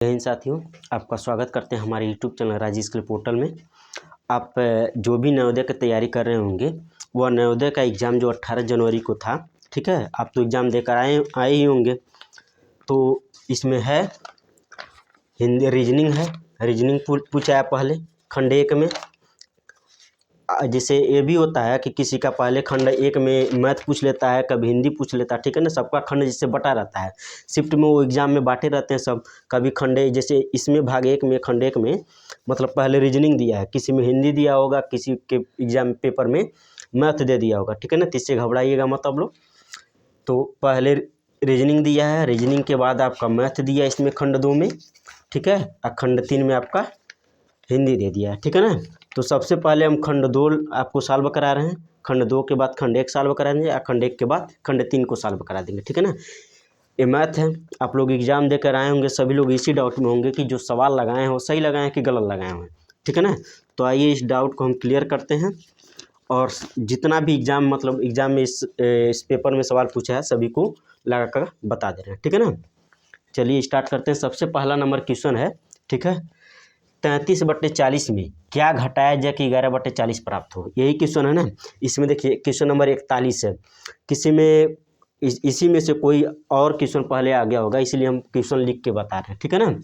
जय हिंद साथियों, आपका स्वागत करते हैं हमारे यूट्यूब चैनल राजी स्किल पोर्टल में। आप जो भी नवोदय की तैयारी कर रहे होंगे, वह नवोदय का एग्ज़ाम जो 18 जनवरी को था, ठीक है। आप तो एग्ज़ाम देकर आए ही होंगे। तो इसमें है हिंदी, रीजनिंग है। रीजनिंग पूछा है पहले खंड 1 में। जैसे ये भी होता है कि किसी का पहले खंड 1 में मैथ पूछ लेता है, कभी हिंदी पूछ लेता है, ठीक है ना। सबका खंड जैसे बटा रहता है, शिफ्ट में वो एग्ज़ाम में बांटे रहते हैं सब। कभी खंड जैसे इसमें भाग 1 में, खंड 1 में मतलब पहले रीजनिंग दिया है, किसी में हिंदी दिया होगा, किसी के एग्ज़ाम पेपर में मैथ दे दिया होगा, ठीक है ना। तो इससे घबराइएगा मत आप लोग। तो पहले रीजनिंग दिया है, रीजनिंग के बाद आपका मैथ दिया इसमें खंड 2 में, ठीक है। और खंड 3 में आपका हिंदी दे दिया है, ठीक है ना। तो सबसे पहले हम खंड 2 आपको सॉल्व करा रहे हैं, खंड 2 के बाद खंड 1 सॉल्व करा देंगे, और खंड 1 के बाद खंड 3 को सॉल्व करा देंगे, ठीक है ना। ये मैथ है। आप लोग एग्ज़ाम देकर आए होंगे, सभी लोग इसी डाउट में होंगे कि जो सवाल लगाए हैं वो सही लगाए हैं कि गलत लगाए हैं, ठीक है ना। तो आइए इस डाउट को हम क्लियर करते हैं। और जितना भी एग्ज़ाम में इस पेपर में सवाल पूछा है सभी को लगा कर बता दे रहे हैं, ठीक है ना। चलिए स्टार्ट करते हैं। सबसे पहला नंबर क्वेश्चन है, ठीक है। 33/40 में क्या घटाया जाए कि 11/40 प्राप्त हो, यही क्वेश्चन है ना। इसमें देखिए क्वेश्चन नंबर 41 है। किसी में इसी में से कोई और क्वेश्चन पहले आ गया होगा, इसलिए हम क्वेश्चन लिख के बता रहे हैं, ठीक है ना।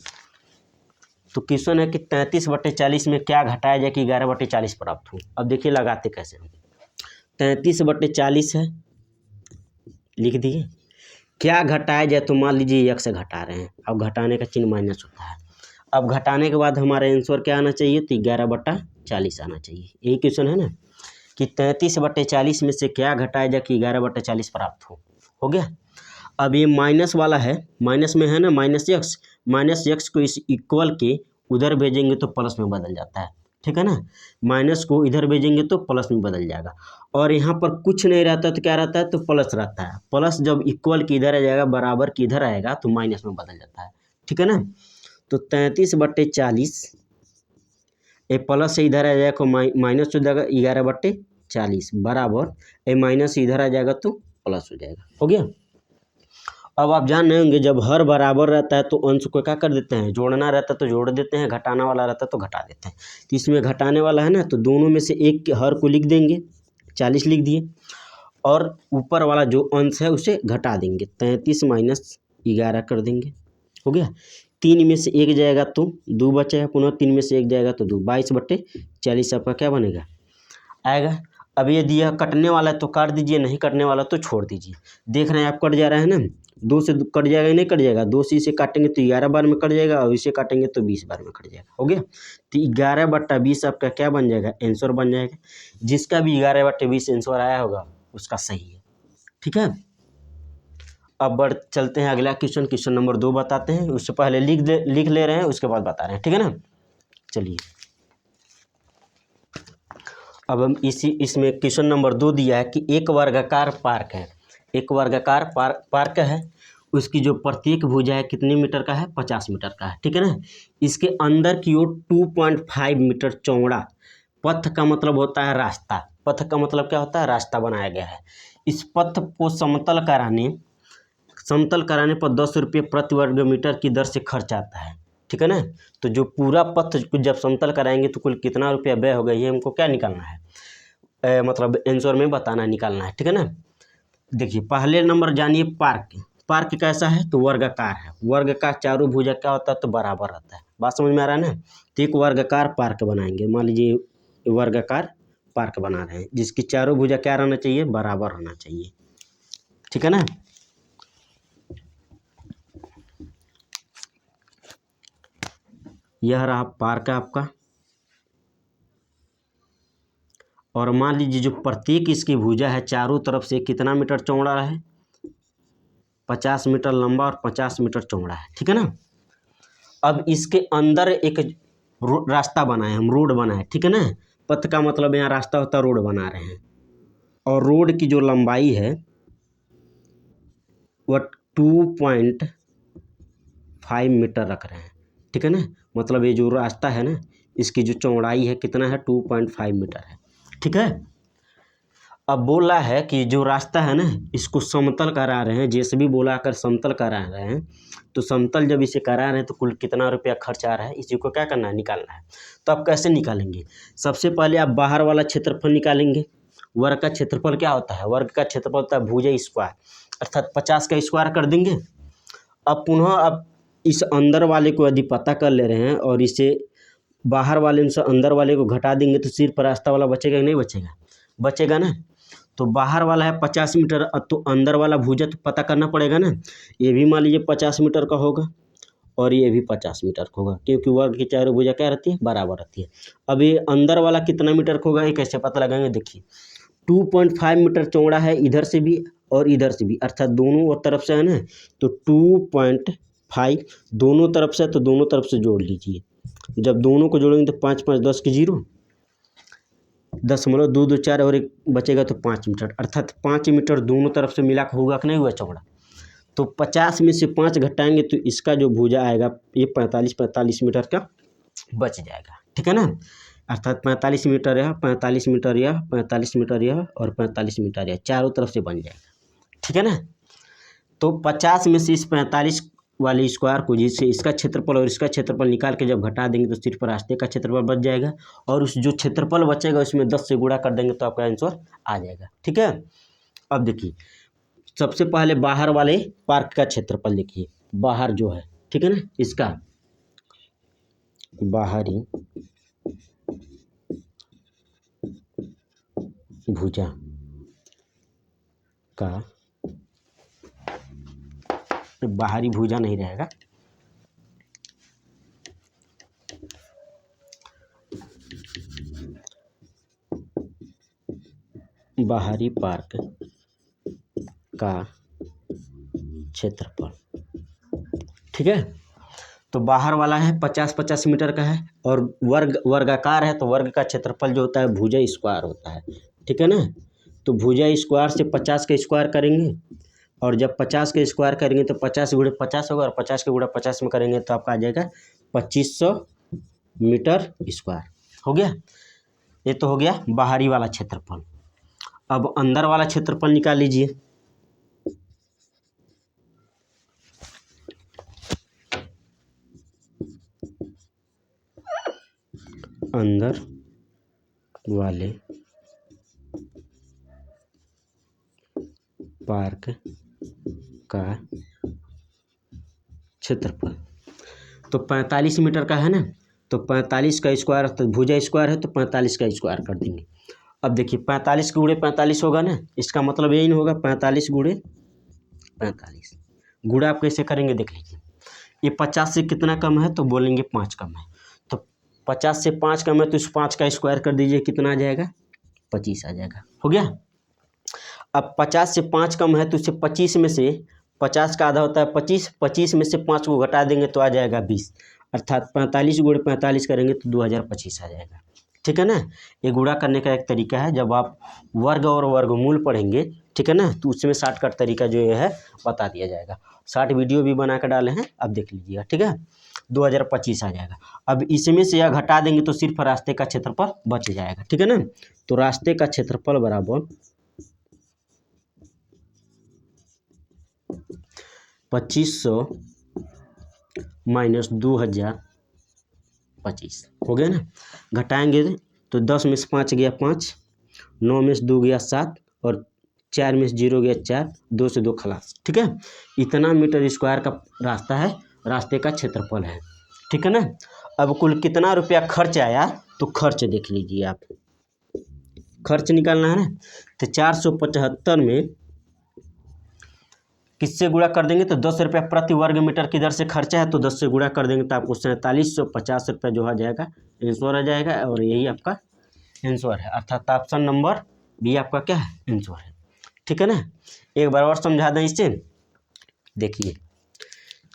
तो क्वेश्चन है कि 33/40 में क्या घटाया जाए कि 11/40 प्राप्त हो। अब देखिए लगाते कैसे हम। 33/40 है, लिख दिए। क्या घटाया जाए, तो मान लीजिए 1 से घटा रहे हैं, अब घटाने का चिन्ह माइनस होता है। अब घटाने के बाद हमारा आंसर क्या आना चाहिए, तो 11/40 आना चाहिए। यही क्वेश्चन है ना कि 33/40 में से क्या घटाया जाए कि 11/40 प्राप्त हो गया। अब ये माइनस वाला है, माइनस में है ना माइनस एक्स को इस इक्वल के उधर भेजेंगे तो प्लस में बदल जाता है, ठीक है ना। माइनस को इधर भेजेंगे तो प्लस में बदल जाएगा। और यहाँ पर कुछ नहीं रहता तो क्या रहता है, तो प्लस रहता है। प्लस जब इक्वल की इधर आ जाएगा, बराबर की इधर आएगा, तो माइनस में बदल जाता है, ठीक है ना। तो 33/40 ए प्लस से इधर आ जाएगा, माइनस हो जाएगा 11/40 बराबर ए माइनस इधर आ जाएगा तो प्लस हो जाएगा। हो गया। अब आप जान रहे होंगे, जब हर बराबर रहता है तो अंश को क्या कर देते हैं, जोड़ना रहता है तो जोड़ देते हैं, घटाना वाला रहता है तो घटा देते हैं। तो इसमें घटाने वाला है ना, तो दोनों में से एक के हर को लिख देंगे, 40 लिख दिए, और ऊपर वाला जो अंश है उसे घटा देंगे, 33 - 11 कर देंगे। हो गया। 3 में से 1 जाएगा तो 2 बचेगा, पुनः 3 में से 1 जाएगा तो 2, 22/40 आपका क्या बनेगा, आएगा। अब ये दिया कटने वाला है तो काट दीजिए, नहीं कटने वाला तो छोड़ दीजिए। देख रहे हैं आप कट जा रहा है ना, 2 से कट जाएगा, नहीं कट जाएगा, 2 से इसे काटेंगे तो 11 बार में कट जाएगा, और इसे काटेंगे तो 20 बार में कट जाएगा। हो गया। तो 11/20 आपका क्या बन जाएगा, आंसर बन जाएगा। जिसका भी 11/20 आंसर आया होगा उसका सही है, ठीक है। अब चलते हैं अगला क्वेश्चन, क्वेश्चन नंबर 2 बताते हैं। उससे पहले लिख ले रहे हैं, उसके बाद बता रहे हैं, ठीक है ना। चलिए अब हम इसमें क्वेश्चन नंबर 2 दिया है कि एक वर्गाकार पार्क है, एक वर्गाकार पार्क है। उसकी जो प्रत्येक भुजा है कितने मीटर का है, 50 मीटर का है, ठीक है ना। इसके अंदर की ओर 2.5 मीटर चौड़ा पथ का मतलब होता है रास्ता, पथ का मतलब क्या होता है, रास्ता बनाया गया है। इस पथ को समतल कराने पर 10 रुपये प्रति वर्ग मीटर की दर से खर्च आता है, ठीक है ना। तो जो पूरा पथ जब समतल कराएंगे तो कुल कितना रुपया व्यय होगा, ये हमको क्या निकालना है, मतलब आंसर में बताना, निकालना है, ठीक है ना। देखिए पहले नंबर जानिए पार्क कैसा है, तो वर्गाकार है। वर्ग का चारों भुजा क्या होता है, तो बराबर रहता है। बात समझ में आ रहा है ना। तो एक वर्गाकार पार्क बनाएंगे, मान लीजिए वर्गाकार पार्क बना रहे हैं, जिसकी चारों भुजा क्या रहना चाहिए, बराबर होना चाहिए, ठीक है ना। यह रहा पार्क आपका। और मान लीजिए जो प्रत्येक इसकी भुजा है चारों तरफ से कितना मीटर चौड़ा है, 50 मीटर लंबा और 50 मीटर चौड़ा है, ठीक है ना। अब इसके अंदर एक रास्ता बनाए हम, रोड बनाए, ठीक है ना। पथ का मतलब यहाँ रास्ता होता है, रोड बना रहे हैं। और रोड की जो लंबाई है वह 2.5 मीटर रख रहे हैं, ठीक है ना। मतलब ये जो रास्ता है ना, इसकी जो चौड़ाई है कितना है, 2.5 मीटर है, ठीक है। अब बोल रहा है कि जो रास्ता है ना इसको समतल करा रहे हैं, जेसीबी बोला कर समतल करा रहे हैं, तो समतल जब इसे करा रहे हैं तो कुल कितना रुपया खर्च आ रहा है इसी को क्या करना है, निकालना है। तो आप कैसे निकालेंगे, सबसे पहले आप बाहर वाला क्षेत्रफल निकालेंगे। वर्ग का क्षेत्रफल क्या होता है, वर्ग का क्षेत्रफल होता है भुजा स्क्वायर, अर्थात 50 का स्क्वायर कर देंगे। अब पुनः आप इस अंदर वाले को यदि पता कर ले रहे हैं और इसे बाहर वाले से अंदर वाले को घटा देंगे तो सिर्फ रास्ता वाला बचेगा कि नहीं बचेगा, बचेगा ना। तो बाहर वाला है 50 मीटर, तो अंदर वाला भुजा तो पता करना पड़ेगा ना। ये भी मान लीजिए 50 मीटर का होगा और ये भी 50 मीटर का होगा, क्योंकि वर्ग की चारों भुजा क्या रहती है, बराबर रहती है। अब ये अंदर वाला कितना मीटर का होगा ये कैसे पता लगाएंगे, देखिए 2.5 मीटर चौड़ा है इधर से भी और इधर से भी, अर्थात दोनों तरफ से है ना, तो 2.5 दोनों तरफ से, तो दोनों तरफ से जोड़ लीजिए। जब दोनों को जोड़ेंगे तो 5 5 10 की 0, 10.2 2 4 और एक बचेगा तो 5 मीटर, अर्थात 5 मीटर दोनों तरफ से मिला के होगा कि नहीं हुआ चौड़ा। तो 50 में से 5 घटाएंगे तो इसका जो भुजा आएगा ये 45 मीटर का बच जाएगा, ठीक है ना। अर्थात 45 मीटर यह, 45 मीटर यह, 45 मीटर यह और 45 मीटर यह, चारों तरफ से बन जाएगा, ठीक है ना। तो 50 में से इस 45 वाले स्क्वायर को, जिससे इसका क्षेत्रफल और इसका क्षेत्रफल निकाल के जब घटा देंगे तो सिर्फ रास्ते का क्षेत्रफल बच जाएगा, और उस जो क्षेत्रफल बचेगा उसमें 10 से गुणा कर देंगे तो आपका आंसर आ जाएगा, ठीक है। अब देखिए सबसे पहले बाहर वाले पार्क का क्षेत्रफल देखिए, बाहर जो है, ठीक है ना, इसका बाहरी भुजा का, बाहरी भुजा नहीं रहेगा, बाहरी पार्क का क्षेत्रफल, ठीक है। तो बाहर वाला है 50 मीटर का है और वर्गाकार है, तो वर्ग का क्षेत्रफल जो होता है भुजा स्क्वायर होता है, ठीक है ना। तो भुजा स्क्वायर से 50 का स्क्वायर करेंगे और जब 50 का स्क्वायर करेंगे तो 50 गुणे 50 होगा और 50 के गुणा 50 में करेंगे तो आपका आ जाएगा 2500 मीटर स्क्वायर, हो गया। ये तो हो गया बाहरी वाला क्षेत्रफल। अब अंदर वाला क्षेत्रफल निकाल लीजिए। अंदर वाले पार्क का क्षेत्रफल तो 45 मीटर का है ना, तो 45 का स्क्वायर, तो भुजा स्क्वायर है तो 45 का स्क्वायर कर देंगे। अब देखिए 45 के गुणे 45 होगा ना, इसका मतलब यही नहीं होगा 45 गुणे 45, गुणा आप कैसे करेंगे देख लीजिए। ये 50 से कितना कम है तो बोलेंगे 5 कम है, तो 50 से 5 कम है तो इस 5 का स्क्वायर कर दीजिए, कितना आ जाएगा 25 आ जाएगा, हो गया। अब 50 से 5 कम है तो इसे 25 में से, 50 का आधा होता है 25, 25 में से 5 को घटा देंगे तो आ जाएगा 20, अर्थात 45 गुणे 45 करेंगे तो 2025 आ जाएगा, ठीक है ना। ये गुणा करने का एक तरीका है, जब आप वर्ग और वर्गमूल पढ़ेंगे, ठीक है ना, तो उसमें शॉर्टकट तरीका जो है बता दिया जाएगा। 60 वीडियो भी बना कर डाले हैं, अब देख लीजिएगा, ठीक है। 2025 आ जाएगा। अब इसमें से यह घटा देंगे तो सिर्फ रास्ते का क्षेत्रफल बच जाएगा, ठीक है ना। तो रास्ते का क्षेत्रफल बराबर 2500 माइनस 2025 हो गया ना। घटाएंगे तो 10 में से 5 गया 5, 9 में से 2 गया 7 और 4 में से 0 गया 4, 2 से 2 खलास, ठीक है। इतना मीटर स्क्वायर का रास्ता है, रास्ते का क्षेत्रफल है, ठीक है ना। अब कुल कितना रुपया खर्च आया तो खर्च देख लीजिए आप, खर्च निकालना है ना। तो 475 में किससे गुणा कर देंगे तो 10 रुपया प्रति वर्ग मीटर की दर से खर्चा है, तो 10 से गुणा कर देंगे तो आपको 4750 रुपया जो आ जाएगा आंसर आ जाएगा, और यही आपका आंसर है, अर्थात ऑप्शन नंबर बी आपका क्या है, आंसर है, ठीक है ना। एक बार और समझा दें इससे, देखिए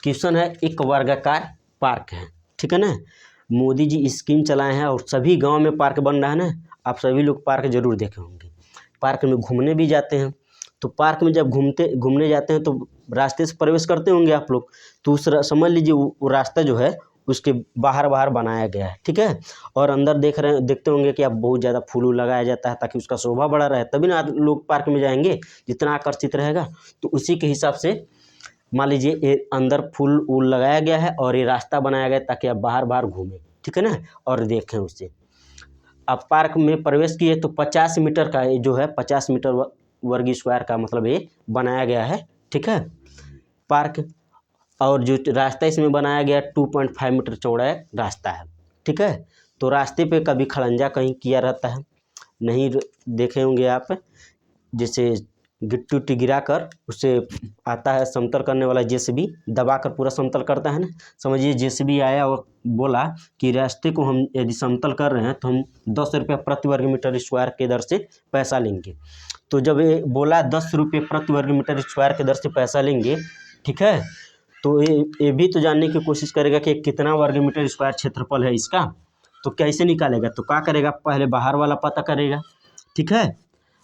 क्वेश्चन है, एक वर्गाकार पार्क है, ठीक है ना। मोदी जी स्कीम चलाए हैं और सभी गांव में पार्क बन रहा है ना, आप सभी लोग पार्क जरूर देखे होंगे, पार्क में घूमने भी जाते हैं। तो पार्क में जब घूमने जाते हैं तो रास्ते से प्रवेश करते होंगे आप लोग, तो उस समझ लीजिए वो रास्ता जो है उसके बाहर बाहर बनाया गया है, ठीक है। और अंदर देखते होंगे कि अब बहुत ज़्यादा फूल लगाया जाता है ताकि उसका शोभा बढ़ा रहे, तभी ना लोग पार्क में जाएंगे, जितना आकर्षित रहेगा। तो उसी के हिसाब से मान लीजिए ये अंदर फूल वूल लगाया गया है और ये रास्ता बनाया गया ताकि आप बाहर बाहर घूमें, ठीक है ना, और देखें उसे। आप पार्क में प्रवेश किए तो 50 मीटर का ये जो है 50 मीटर वर्ग स्क्वायर का मतलब ये बनाया गया है, ठीक है, पार्क। और जो रास्ता इसमें बनाया गया 2.5 मीटर चौड़ा रास्ता है, ठीक है। तो रास्ते पे कभी खड़ंजा कहीं किया रहता है नहीं, देखे होंगे आप, जैसे गिट्टी उट्टी गिरा कर उससे आता है समतल करने वाला जेसीबी, दबा कर पूरा समतल करता है ना। समझिए जेसीबी आया और बोला कि रास्ते को हम यदि समतल कर रहे हैं तो हम 10 रुपये प्रति वर्ग मीटर स्क्वायर के दर से पैसा लेंगे। तो जब ये बोला 10 रुपये प्रति वर्ग मीटर स्क्वायर के दर से पैसा लेंगे, ठीक है, तो ये भी तो जानने की कोशिश करेगा कि कितना वर्ग मीटर स्क्वायर क्षेत्रफल है इसका। तो कैसे निकालेगा, तो क्या करेगा, पहले बाहर वाला पता करेगा, ठीक है।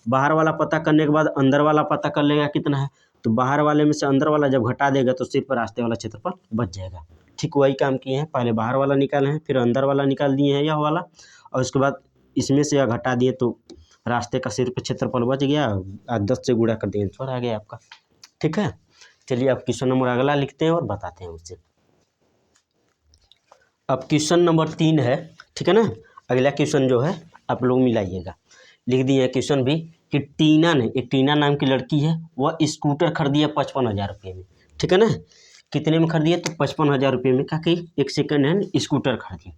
बाहर वाला पता करने के बाद अंदर वाला पता कर लेगा कितना है। तो बाहर वाले में से अंदर वाला जब घटा देगा तो सिर्फ रास्ते वाला क्षेत्रफल बच जाएगा। ठीक वही काम किए हैं, पहले बाहर वाला निकाले हैं, फिर अंदर वाला निकाल दिए हैं यह वाला, और उसके बाद इसमें से यह घटा दिए तो रास्ते का सिर्फ क्षेत्रफल बच गया, 10 से गुणा कर दिए, आंसर आ गया आपका, ठीक है। चलिए अब क्वेश्चन नंबर अगला लिखते हैं और बताते हैं उससे। अब क्वेश्चन नंबर 3 है, ठीक है ना। अगला क्वेश्चन जो है आप लोग मिलाइएगा, लिख दिए है क्वेश्चन भी कि टीना ने, एक टीना नाम की लड़की है, वह स्कूटर खरीदी है 55,000 रुपये में, ठीक है ना। कितने में खरीदी है, तो 55,000 रुपये में का कि एक सेकंड हैंड स्कूटर खरीदी।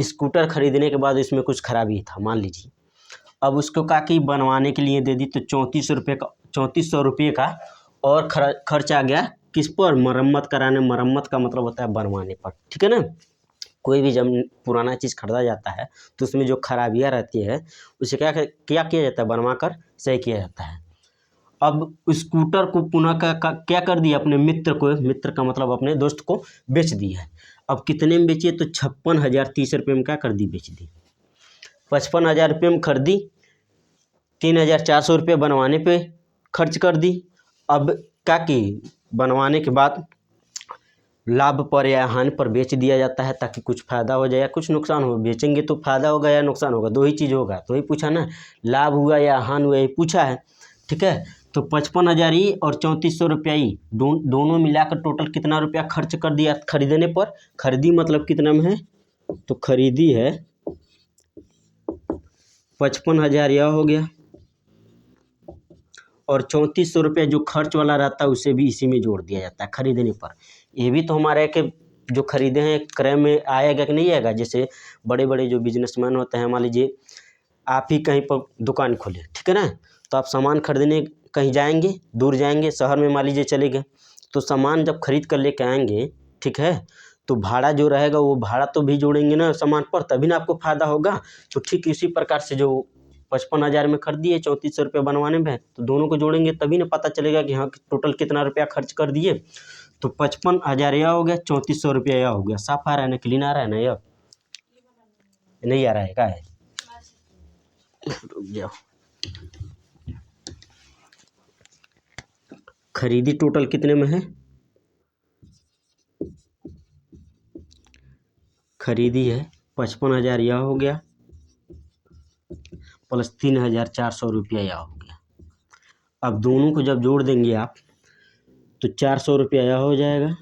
स्कूटर खरीदने के बाद इसमें कुछ खराबी था मान लीजिए, अब उसको का कि बनवाने के लिए दे दी, तो 3400 रुपये का और खर्च आ गया किस पर, मरम्मत कराने। मरम्मत का मतलब होता है बनवाने पर, ठीक है ना। कोई भी जब पुराना चीज़ खरीदा जाता है तो उसमें जो खराबियाँ रहती है उसे क्या किया जाता है, बनवा कर सही किया जाता है। अब स्कूटर को पुनः क्या कर दिया, अपने मित्र को, मित्र का मतलब अपने दोस्त को बेच दी है। अब कितने में बेची है, तो 56,030 रुपये में क्या कर दी, बेच दी। 55,000 रुपये में खरीदी, 3,400 रुपये बनवाने पे खर्च कर दी। अब क्या कि बनवाने के बाद लाभ पर या हानि पर बेच दिया जाता है ताकि कुछ फ़ायदा हो जाए या कुछ नुकसान हो। बेचेंगे तो फ़ायदा होगा या नुकसान होगा, दो ही चीज़ होगा, तो ही पूछा ना, लाभ हुआ या हानि हुआ, ये पूछा है, ठीक है। तो 55,000 ही और 3400 रुपया ही दोनों मिलाकर टोटल कितना रुपया खर्च कर दिया खरीदने पर। खरीदी मतलब कितना में है, तो खरीदी है 55,000 यह हो गया, और 3400 रुपया जो खर्च वाला रहता है उसे भी इसी में जोड़ दिया जाता है खरीदने पर। ये भी तो हमारे के जो खरीदे हैं क्रय में आएगा कि नहीं आएगा। जैसे बड़े बड़े जो बिजनेसमैन होते हैं, मान लीजिए आप ही कहीं पर दुकान खोले, ठीक है ना, तो आप सामान खरीदने कहीं जाएंगे, दूर जाएंगे, शहर में मान लीजिए चले गए, तो सामान जब खरीद कर लेके आएंगे, ठीक है, तो भाड़ा जो रहेगा वो भाड़ा तो भी जोड़ेंगे ना सामान पर, तभी ना आपको फ़ायदा होगा। तो ठीक इसी प्रकार से जो 55,000 में खरीदी है, 3400 रुपये बनवाने में, तो दोनों को जोड़ेंगे तभी ना पता चलेगा कि हाँ टोटल कितना रुपया खर्च कर दिए। तो 55,000 यह हो गया, 3400 रुपया यह हो गया। साफ आ रहा है ना, क्लीन आ रहा है ना, यह नहीं आ रहा है, क्या है, रुक जाओ। खरीदी टोटल कितने में है, खरीदी है 55,000 यह हो गया, प्लस 3,400 रुपया यह हो गया। अब दोनों को जब जोड़ देंगे आप तो 400 रुपया यह हो जाएगा,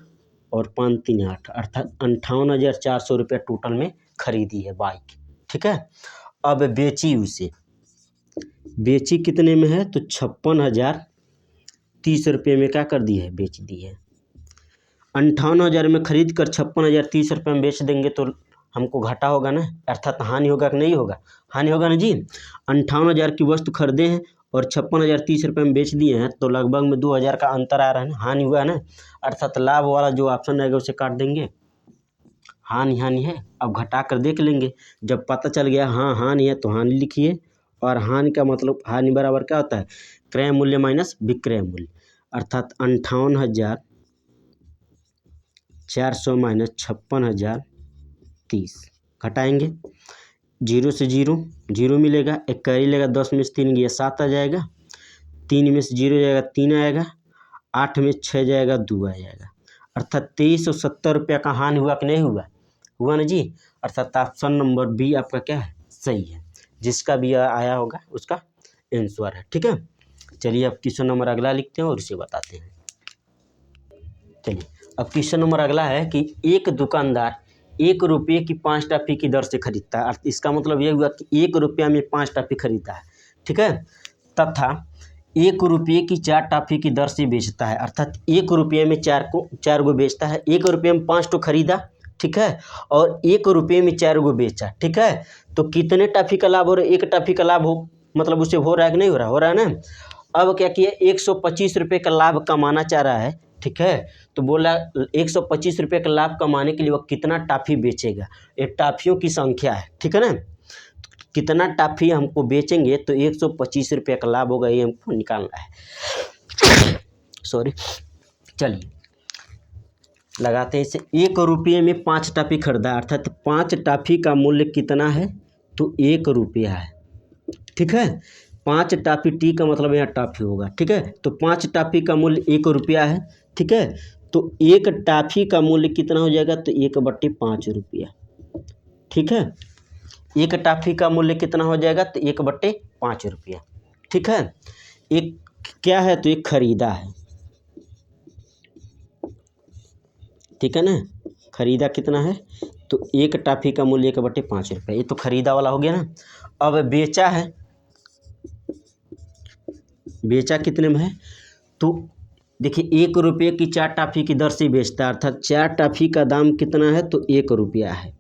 और 5 3 8 अर्थात 58,400 रुपया टोटल में खरीदी है बाइक, ठीक है। अब बेची उसे, बेची कितने में है, तो 56,030 रुपये में क्या कर दी है, बेच दी है। 58,000 में खरीद कर 56,030 रुपये में बेच देंगे तो हमको घाटा होगा ना, अर्थात हानि होगा कि नहीं होगा, हानि होगा ना जी। 58,000 की वस्तु खरीदे हैं और 56,030 रुपये में बेच दिए हैं, तो लगभग में 2,000 का अंतर आ रहा है ना, हानि हुआ है ना, अर्थात लाभ वाला जो ऑप्शन रहेगा उसे काट देंगे। हानि है, अब घटा कर देख लेंगे, जब पता चल गया हाँ हानि है तो हानि लिखिए, और हानि का मतलब हानि बराबर क्या होता है, क्रय मूल्य माइनस विक्रय मूल्य, अर्थात 58,400 माइनस 56,030 घटाएंगे, 0 से 0 मिलेगा, एक कैरी लेगा, 10 में से 3 गया 7 आ जाएगा, 3 में से 0 जाएगा 3 आएगा, 8 में 6 जाएगा 2 आ जाएगा, अर्थात 2370 रुपया का हानि हुआ कि नहीं हुआ, हुआ ना जी। अर्थात ऑप्शन नंबर बी आपका क्या है, सही है। जिसका भी आया होगा उसका आंसर है। ठीक है, चलिए अब क्वेश्चन नंबर अगला लिखते हैं और इसे बताते हैं। चलिए अब क्वेश्चन नंबर अगला है कि एक दुकानदार 1 रुपये की 5 टॉफी की दर से खरीदता है। इसका मतलब यह हुआ कि 1 रुपया में 5 टॉफी खरीदता है। ठीक है, तथा 1 रुपये की 4 टॉफी की दर से बेचता है। अर्थात 1 रुपये में 4 गो बेचता है। 1 रुपये में 5 तो खरीदा, ठीक है, और 1 रुपये में 4 गो बेचा। ठीक है, तो कितने टॉफी का लाभ हो रहा है, 1 टॉफी का लाभ हो मतलब उसे हो रहा है कि नहीं हो रहा, हो रहा है ना। अब क्या किया, 125 रुपये का लाभ कमाना चाह रहा है। ठीक है, तो बोला 125 रुपये का लाभ कमाने के लिए वह कितना टॉफी बेचेगा। ये टॉफियों की संख्या है। ठीक है ना, कितना टॉफी हमको बेचेंगे तो 125 रुपये का लाभ होगा, ये हमको निकालना है। सॉरी, चलिए लगाते हैं इसे। 1 रुपये में 5 टॉफी खरीदा, अर्थात 5 टॉफी का मूल्य कितना है तो 1 रुपया है। ठीक है, 5 टॉफी, टी का मतलब यहाँ टॉफी होगा। ठीक है, तो 5 टॉफी का मूल्य 1 रुपया है। ठीक है, तो 1 टॉफी का मूल्य कितना हो जाएगा तो 1/5 रुपया। ठीक है, 1 टॉफी का मूल्य कितना हो जाएगा तो 1/5 रुपया। ठीक है, एक क्या है तो एक खरीदा है। ठीक है ना, खरीदा कितना है तो 1 टॉफी का मूल्य 1/5 रुपया, ये तो खरीदा वाला हो गया ना। अब बेचा है, बेचा कितने में है तो देखिए 1 रुपये की 4 टॉफी की दर से बेचता है। अर्थात 4 टॉफी का दाम कितना है तो 1 रुपया है,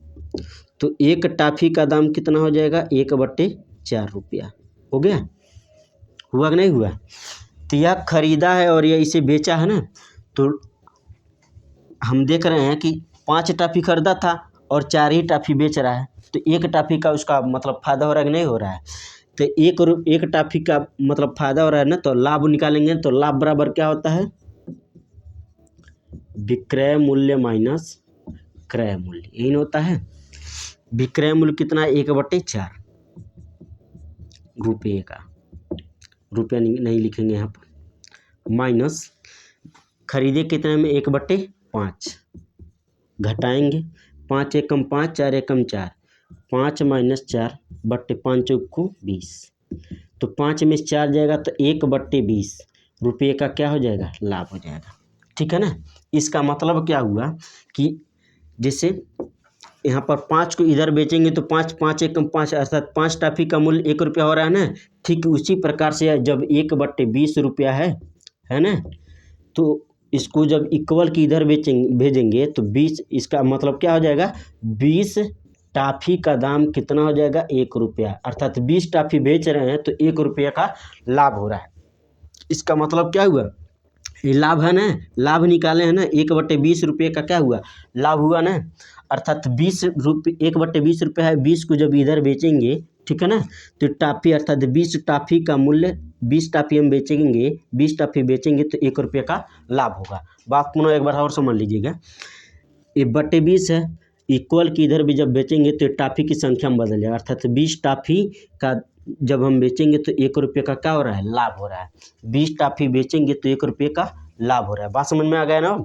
तो 1 टॉफी का दाम कितना हो जाएगा 1/4 रुपया। हो गया, हुआ कि नहीं हुआ। तो यह खरीदा है और यह इसे बेचा है ना। तो हम देख रहे हैं कि 5 टॉफी खरीदा था और 4 ही टॉफी बेच रहा है, तो 1 टॉफी का उसका मतलब फ़ायदा हो रहा है कि नहीं हो रहा है। तो 1 टॉफी का मतलब फ़ायदा हो रहा है ना, तो लाभ निकालेंगे तो लाभ बराबर क्या होता है, विक्रय मूल्य माइनस क्रय मूल्य, यही होता है। विक्रय मूल्य कितना है 1/4 रुपये का, रुपया नहीं लिखेंगे यहाँ पर, माइनस खरीदे कितने में 1/5, घटाएंगे 5 एकम 5, 4 एकम 4, 5 - 4 बट्टे 5 चौको 20, तो 5 में 4 जाएगा तो 1/20 रुपये का क्या हो जाएगा, लाभ हो जाएगा। ठीक है ना, इसका मतलब क्या हुआ कि जैसे यहाँ पर 5 को इधर बेचेंगे तो 5 एकम 5 अर्थात 5 टॉफी का मूल्य 1 रुपया हो रहा है ना। ठीक उसी प्रकार से जब 1/20 रुपया है ना, तो इसको जब इक्वल की इधर भेजेंगे तो 20, इसका मतलब क्या हो जाएगा 20 टॉफी का दाम कितना हो जाएगा 1 रुपया। अर्थात 20 टॉफी बेच रहे हैं तो 1 रुपये का लाभ हो रहा है। इसका मतलब क्या हुआ, ये लाभ है ना, लाभ निकाले हैं ना, 1/20 रुपये का क्या हुआ, लाभ हुआ ना। अर्थात 20 रुपये 1/20 रुपये है, 20 को जब इधर बेचेंगे, ठीक है ना, तो टॉफी अर्थात 20 टॉफी का मूल्य, 20 टॉफी हम बेचेंगे, 20 टॉफी बेचेंगे तो 1 रुपये का लाभ होगा। बात पुनः एक बार और समझ लीजिएगा, 1/20 है, इक्वल की इधर भी जब बेचेंगे तो टॉफी की संख्या में बदल जाएगा। अर्थात 20 टॉफी का जब हम बेचेंगे तो 1 रुपये का क्या हो रहा है, लाभ हो रहा है। 20 टॉफी बेचेंगे तो 1 रुपये का लाभ हो रहा है। बात समझ में आ गया ना,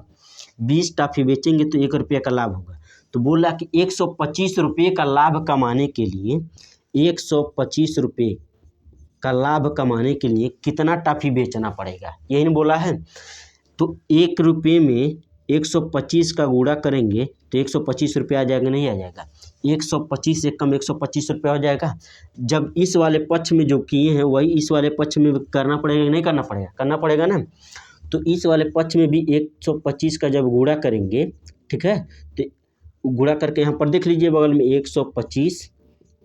20 टॉफी बेचेंगे तो 1 रुपये का लाभ होगा। तो बोला कि 125 रुपये का लाभ कमाने के लिए, 125 रुपये का लाभ कमाने के लिए कितना टॉफी बेचना पड़ेगा, यही नहीं बोला है। तो 1 रुपये में 125 का गुणा करेंगे तो 125 रुपये आ जाएगा, नहीं आ जाएगा, 125 से कम 125 रुपये हो जाएगा। जब इस वाले पक्ष में जो किए हैं वही इस वाले पक्ष में करना पड़ेगा, नहीं करना पड़ेगा, करना पड़ेगा ना। तो इस वाले पक्ष में भी 125 का जब गुणा करेंगे, ठीक है, तो गुणा करके यहाँ पर देख लीजिए बगल में 125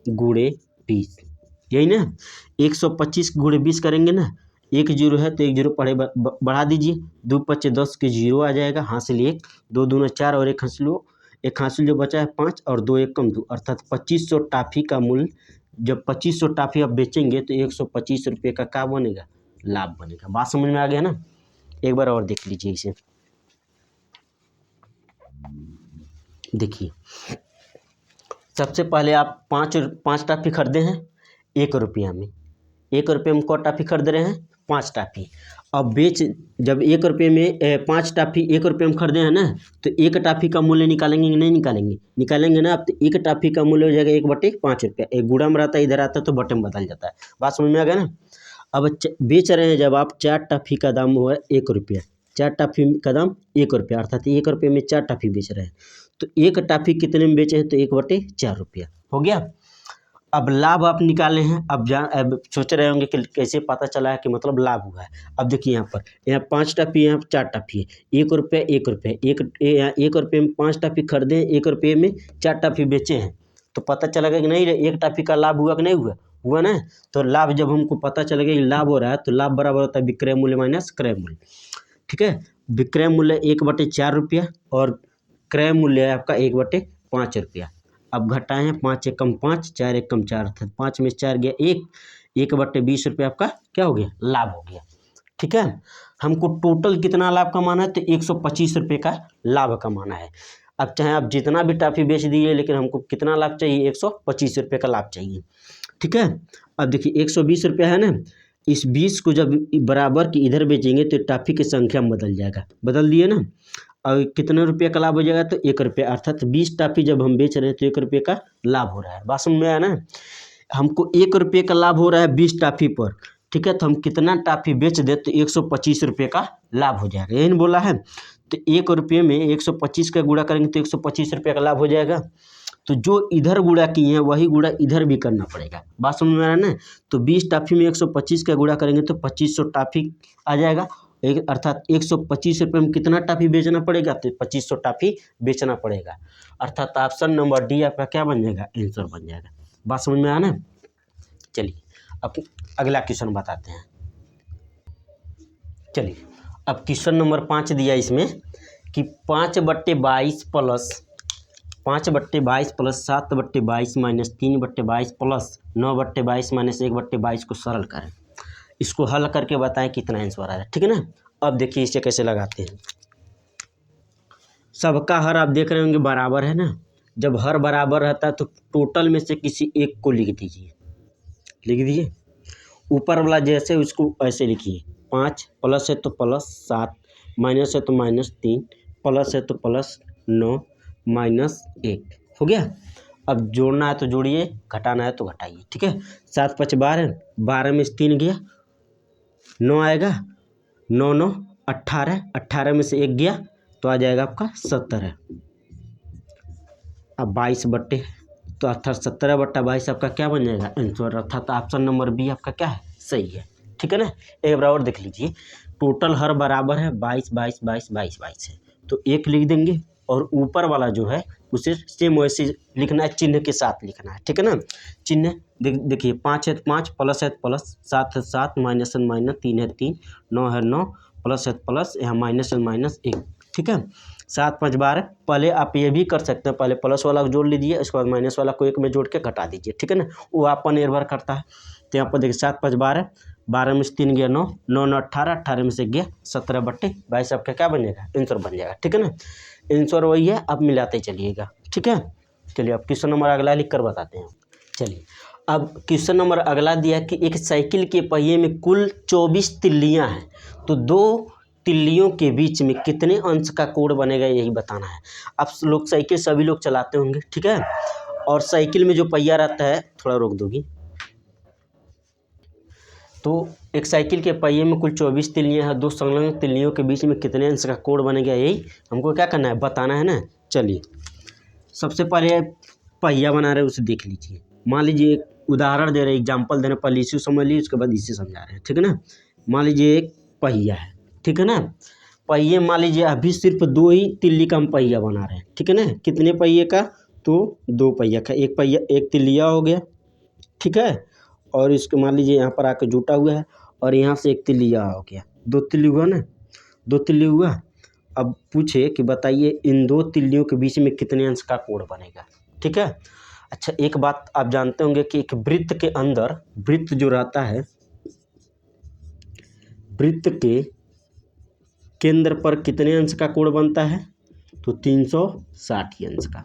गुणे 20, यही ना, 125 गुणे 20 करेंगे ना, 1 जीरो है तो 1 जीरो पढ़े बढ़ा दीजिए, 2 पच्चे 10 के जीरो आ जाएगा, हासिल 1, 2 दूना 4 और 1 हासिल जो बचा है 5 और 2 एक कम 2, अर्थात 2500 टॉफी का मूल्य। जब 2500 टॉफी आप बेचेंगे तो 125 रुपये का क्या बनेगा, लाभ बनेगा। बात समझ में आ गया ना, एक बार और देख लीजिए इसे। देखिए सबसे पहले आप 5 टॉफी खरीदे हैं 1 रुपया में, 1 रुपये में कौन टॉफी खरीद रहे हैं, 5 टॉफी। अब बेच, जब 1 रुपये में 5 टॉफ़ी 1 रुपये में खरीदे हैं ना, तो 1 टॉफ़ी का मूल्य निकालेंगे कि नहीं निकालेंगे? निकालेंगे ना। अब तो 1 टॉफ़ी का मूल्य हो जाएगा 1/5 रुपया। एक गुणा में रहता है, इधर आता है तो बटे में बदल जाता है। बात समझ में आ गया ना। अब बेच रहे हैं जब आप 4 टॉफ़ी का दाम हुआ 1 रुपया, 4 टॉफ़ी का दाम 1 रुपया, अर्थात 1 रुपये में 4 टॉफ़ी बेच रहे हैं। तो 1 टॉफ़ी कितने में बेचे हैं? तो 1/4 रुपया हो गया। अब लाभ आप निकाले हैं। अब सोच रहे होंगे कि कैसे पता चला है कि मतलब लाभ हुआ है। अब देखिए यहाँ 5 टॉफ़ी, यहाँ 4 टॉफ़ी है। 1 रुपये 1 रुपये, 1 रुपये में 5 टॉफ़ी खरीदे, 1 रुपये में 4 टॉफ़ी बेचे हैं, तो पता चलेगा कि नहीं 1 टॉफ़ी का लाभ हुआ कि नहीं हुआ? हुआ ना। तो लाभ जब हमको पता चलेगा कि लाभ हो रहा है, तो लाभ बराबर होता है विक्रय मूल्य माइनस क्रय मूल्य। ठीक है, विक्रय मूल्य 1/4 रुपया और क्रय मूल्य है आपका 1/5 रुपया। अब घटाए हैं, 5 एकम 5, 4 एकम 4, अर्थात 5 में 4 गया 1, 1/20 रुपये आपका क्या हो गया? लाभ हो गया। ठीक है, हमको टोटल कितना लाभ कमाना है? तो 125 रुपये का लाभ कमाना है। अब चाहे आप जितना भी टॉफ़ी बेच दीजिए, लेकिन हमको कितना लाभ चाहिए? 125 रुपये का लाभ चाहिए। ठीक है, अब देखिए 120 रुपया है ना, इस 20 को जब बराबर की इधर बेचेंगे तो टॉफ़ी की संख्या में बदल जाएगा। बदल दिए ना। और कितने रुपये का लाभ हो जाएगा? तो 1 रुपया, अर्थात 20 टॉफ़ी जब हम बेच रहे हैं तो 1 रुपये का लाभ हो रहा है। बात समझ में आया ना। हमको 1 रुपये का लाभ हो रहा है 20 टॉफ़ी पर। ठीक है, तो हम कितना टॉफ़ी बेच दें तो 125 रुपये का लाभ हो जाएगा। यही बोला है। तो 1 रुपये में 125 का गुणा करेंगे तो 125 रुपये का लाभ हो जाएगा। तो जो इधर गुणा किए हैं वही गुणा इधर भी करना पड़ेगा। बात समझ में आ रहा है ना। तो 20 टॉफ़ी में 125 का गुणा करेंगे तो 2500 टॉफ़ी आ जाएगा। अर्थात 125 रुपये में कितना टॉफ़ी बेचना पड़ेगा? तो 2500 टॉफ़ी बेचना पड़ेगा। अर्थात ऑप्शन नंबर डी आपका क्या बन जाएगा? आंसर बन जाएगा। बात समझ में आया ना। चलिए अब अगला क्वेश्चन बताते हैं। चलिए अब क्वेश्चन नंबर 5 दिया इसमें कि 5/22 plus 5/22 plus 7/22 minus 3/22 plus 9/22 minus 1/22 को सरल करें। इसको हल करके बताएं कितना आंसर आ रहा है। ठीक है ना। अब देखिए इसे कैसे लगाते हैं। सबका हर आप देख रहे होंगे बराबर है ना। जब हर बराबर रहता है तो टोटल में से किसी एक को लिख दीजिए। लिख दीजिए। ऊपर वाला जैसे उसको ऐसे लिखिए। 5 प्लस है तो प्लस 7, माइनस है तो -3, प्लस है तो +9, -1 हो गया। अब जोड़ना है तो जोड़िए, घटाना है तो घटाइए। ठीक है, 7 5 12, 12 में से 3 गया 9 आएगा, 9 9 18, 18 में से 1 गया तो आ जाएगा आपका 17। अब 22 बट्टे तो अर्थात 17/22 आपका क्या बन जाएगा? आंसर। अर्थात ऑप्शन नंबर बी आपका क्या है? सही है। ठीक है ना। एक बार और देख लीजिए। टोटल हर बराबर है 22 22 22 22 22 है, तो 1 लिख देंगे और ऊपर वाला जो है उसे सेम वैसे लिखना है, चिन्ह के साथ लिखना है। ठीक है ना। चिन्ह देखिए 5 है तो 5, प्लस है तो प्लस, 7 है 7, माइनस है माइनस, 3 है 3, 9 है 9, प्लस है तो प्लस, यहाँ माइनस है -1। ठीक है, 7 5 12। पहले आप ये भी कर सकते हैं, पहले प्लस वाला को जोड़ लीजिए, उसके बाद माइनस वाला को 1 में जोड़ के घटा दीजिए। ठीक है ना, वो आप पर निर्भर करता है। तो यहाँ पर देखिए 7 5 12, 12 में से 3 गया 9, 9 9 18, 18 में से गया 17/22 आपका क्या बनेगा? आंसर बन जाएगा। ठीक है ना। आंसर वही है, आप मिलाते चलिएगा। ठीक है। चलिए अब क्वेश्चन नंबर अगला लिख कर बताते हैं। चलिए अब क्वेश्चन नंबर अगला दिया कि एक साइकिल के पहिए में कुल 24 तिल्लियाँ हैं, तो 2 तिल्लियों के बीच में कितने अंश का कोण बनेगा यही बताना है। आप लोग साइकिल सभी लोग चलाते होंगे। ठीक है, और साइकिल में जो पहिया रहता है, थोड़ा रोक दोगी, तो एक साइकिल के पहिए में कुल 24 तिल्लियाँ हैं, 2 संलग्न तिल्लियों के बीच में कितने अंश का कोण बनेगा यही हमको क्या करना है? बताना है ना। चलिए सबसे पहले पहिया बना रहे हैं उसे देख लीजिए। मान लीजिए एक उदाहरण दे रहे हैं, एग्जाम्पल दे रहे हैं, पहले इसे समझ लीजिए उसके बाद इसे समझा रहे हैं। ठीक है ना। मान लीजिए एक पहिया है। ठीक है ना। पहिए मान लीजिए अभी सिर्फ 2 ही तिल्ली का हम पहिया बना रहे हैं। ठीक है ना। कितने पहिए का? तो 2 पहिया का। एक पहिया, एक तिल्लिया हो गया। ठीक है, और इसको मान लीजिए यहाँ पर आकर जुटा हुआ है और यहाँ से एक तिल्लिया हो गया, 2 तिल्ली हुआ ना, 2 तिल्ली हुआ। अब पूछे कि बताइए इन 2 तिल्लियों के बीच में कितने अंश का कोण बनेगा। ठीक है। अच्छा एक बात आप जानते होंगे कि एक वृत्त के अंदर, वृत्त जो रहता है, वृत्त के केंद्र पर कितने अंश का कोण बनता है? तो 360 अंश का।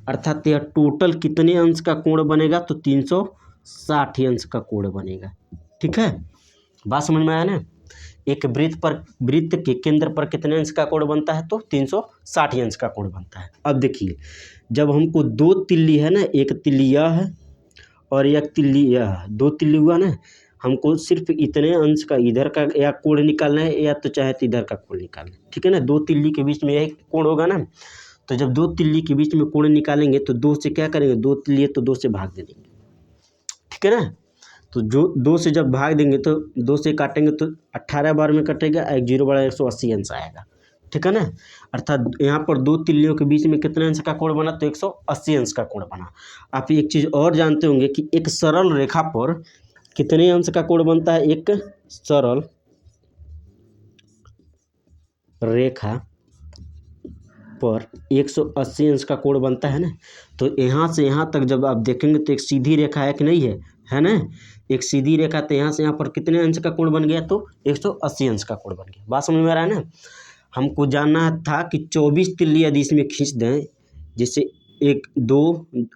अर्थात यह टोटल कितने अंश का कोण बनेगा? तो 360 अंश का कोण बनेगा। ठीक है, बात समझ में आया ना। एक वृत्त के केंद्र पर कितने अंश का कोण बनता है? तो 360 अंश का कोण बनता है। अब देखिए, जब हमको दो तिल्ली है ना, एक तिल्ली यह है और एक तिल्ली यह है, दो तिल्ली हुआ ना, हमको सिर्फ इतने अंश का इधर का या कोण निकालना है या तो चाहे तो इधर का कोण निकालना है, ठीक है ना। दो तिल्ली के बीच में यही कोण होगा ना, तो जब दो तिल्ली के बीच में कोण निकालेंगे तो दो से क्या करेंगे, दो तिल्ली है तो दो से भाग दे देंगे, ठीक है ना। तो जो दो से जब भाग देंगे तो दो से काटेंगे तो 18 बार में कटेगा, एक 0 बड़ा 180 अंश आएगा, ठीक है ना। अर्थात यहाँ पर दो तिल्लियों के बीच में कितने अंश का कोण बना? तो 180 अंश का कोण बना। आप एक चीज़ और जानते होंगे कि एक सरल रेखा पर कितने अंश का कोण बनता है? एक सरल रेखा पर 180 अंश का कोण बनता है ना। तो यहाँ से यहाँ तक जब आप देखेंगे तो एक सीधी रेखा है कि नहीं है ना, एक सीधी रेखा। तो यहाँ से यहाँ पर कितने अंश का कोण बन गया? तो 180 अंश का कोण बन गया। बात समझ में आ रहा है ना। हमको जानना था कि 24 तिल्ली यदि इसमें खींच दें, जैसे एक दो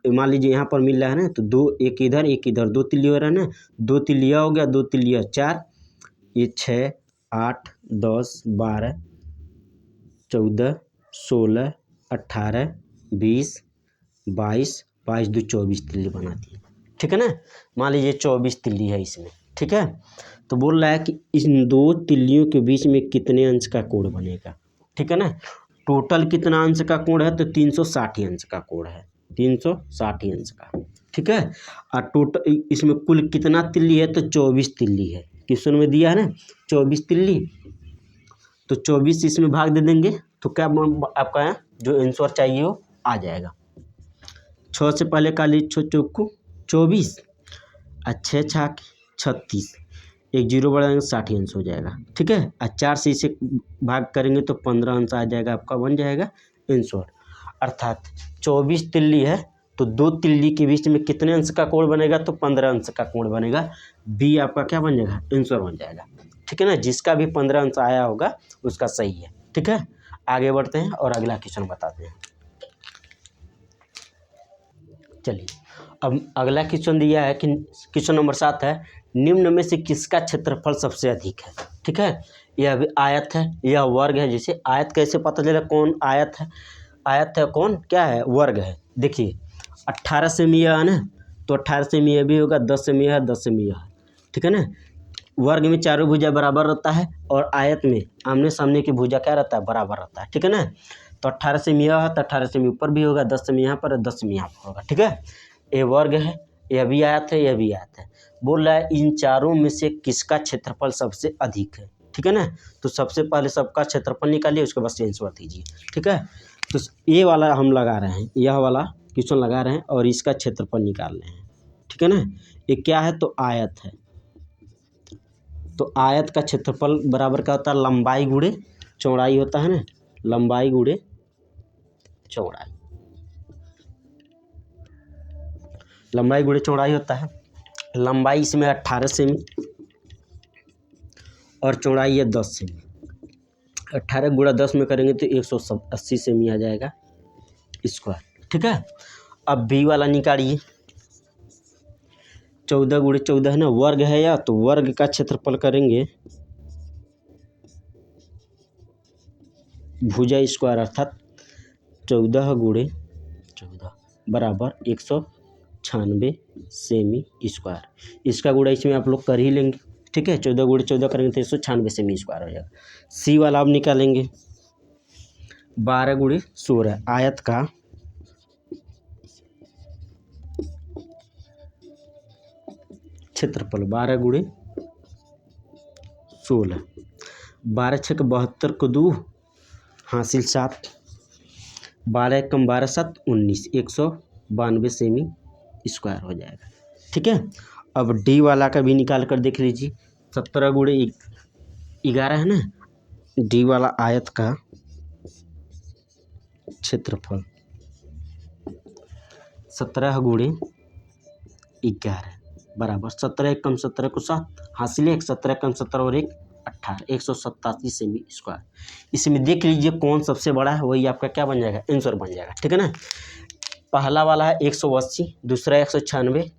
मान लीजिए यहाँ पर मिल रहा है ना, तो दो एक इधर दो तिल्ली हो रहा है ना, दो तिल्लिया हो गया, दो तिल्लिया 4, ये 6 8 10 12 14 16 18 20 22 22 दो 24 तिल्ली बनाती है, ठीक है ना। मान लीजिए 24 तिल्ली है इसमें, ठीक है। तो बोल रहा है कि इन दो तिल्लियों के बीच में कितने अंश का कोण बनेगा, ठीक है ना। टोटल कितना अंश का कोण है? तो 360 अंश का कोण है, 360 अंश का, ठीक है। और टोटल इसमें कुल कितना तिल्ली है? तो 24 तिल्ली है। क्वेश्चन में दिया है ना 24 तिल्ली, तो 24 इसमें भाग दे देंगे तो क्या आपका जो आंसर चाहिए वो आ जाएगा। 6 से पहले का लीजिए 6 चौको 24 और 6 छाक 36, एक 0 बढ़ाएंगे 60 अंश हो जाएगा, ठीक है। और 4 से इसे भाग करेंगे तो 15 अंश आ जाएगा, आपका बन जाएगा आंसर। अर्थात 24 तिल्ली है तो दो तिल्ली के बीच में कितने अंश का कोण बनेगा? तो 15 अंश का कोण बनेगा। बी आपका क्या बन जाएगा? आंसर बन जाएगा, ठीक है ना। जिसका भी 15 अंश आया होगा उसका सही है, ठीक है। आगे बढ़ते हैं और अगला क्वेश्चन बताते हैं। चलिए, अब अगला क्वेश्चन दिया है कि क्वेश्चन नंबर 7 है, निम्न में से किसका क्षेत्रफल सबसे अधिक है, ठीक है। यह भी आयत है, यह वर्ग है। जैसे आयत कैसे पता चलेगा कौन आयत है? आयत है कौन क्या है? वर्ग है। देखिए 18 सेमी यह है ना, तो 18 सेमी यह भी होगा, 10 सेमी यह है, 10 सेमी यह है, ठीक है ना। वर्ग में चारों भुजा बराबर रहता है और आयत में आमने सामने की भुजा क्या रहता है? बराबर रहता है, ठीक है ना। तो 18 सेमी यह है तो 18 सेमी ऊपर भी होगा, 10 सेमी यहाँ पर है, 10 सेमी यहाँ पर होगा, ठीक है। ये वर्ग है, यह भी आयत है, यह भी आयत है। बोल रहा है इन चारों में से किसका क्षेत्रफल सबसे अधिक है, ठीक है ना। तो सबसे पहले सबका क्षेत्रफल निकालिए, उसके बाद से आंसर दीजिए, ठीक है। तो ये वाला हम लगा रहे हैं, यह वाला क्वेश्चन लगा रहे हैं और इसका क्षेत्रफल निकाल रहे हैं, ठीक है ना। ये क्या है? तो आयत है। तो आयत का क्षेत्रफल बराबर क्या होता है? लंबाई गुणे चौड़ाई होता है ना, लंबाई गुणे चौड़ाई, लंबाई गुणे चौड़ाई होता है। लंबाई इसमें 18 सेमी और चौड़ाई है 10 सेमी। 18 गुणा 10 में करेंगे तो 180 सेमी आ जाएगा स्क्वायर, ठीक है। अब बी वाला निकालिए, 14 गुणे 14 है ना, वर्ग है या, तो वर्ग का क्षेत्रफल करेंगे भुजा स्क्वायर, अर्थात 14 गुणे 14 बराबर 196 सेमी स्क्वायर। इसका गुणा इसमें आप लोग कर ही लेंगे, ठीक है। 14 गुणे 14 करेंगे तो 196 सेमी स्क्वायर हो जाएगा। सी वाला आप निकालेंगे 12 गुणे 16, आयत का क्षेत्रफल 12 गुणे 16, 12 छक 72 को 2 हासिल 7, 12 कम 12 7 19, 192 सेमी स्क्वायर हो जाएगा, ठीक है। अब डी वाला का भी निकाल कर देख लीजिए, 17 गुणे 11 है ना, डी वाला आयत का क्षेत्रफल 17 गुणे 11 बराबर 17 कम 17 को 7 हासिल 1, 17 कम 17 और 1 18, 187 सेमी स्क्वायर। इसमें देख लीजिए कौन सबसे बड़ा है, वही आपका क्या बन जाएगा? आंसर बन जाएगा, ठीक है ना। पहला वाला है 180, दूसरा 196,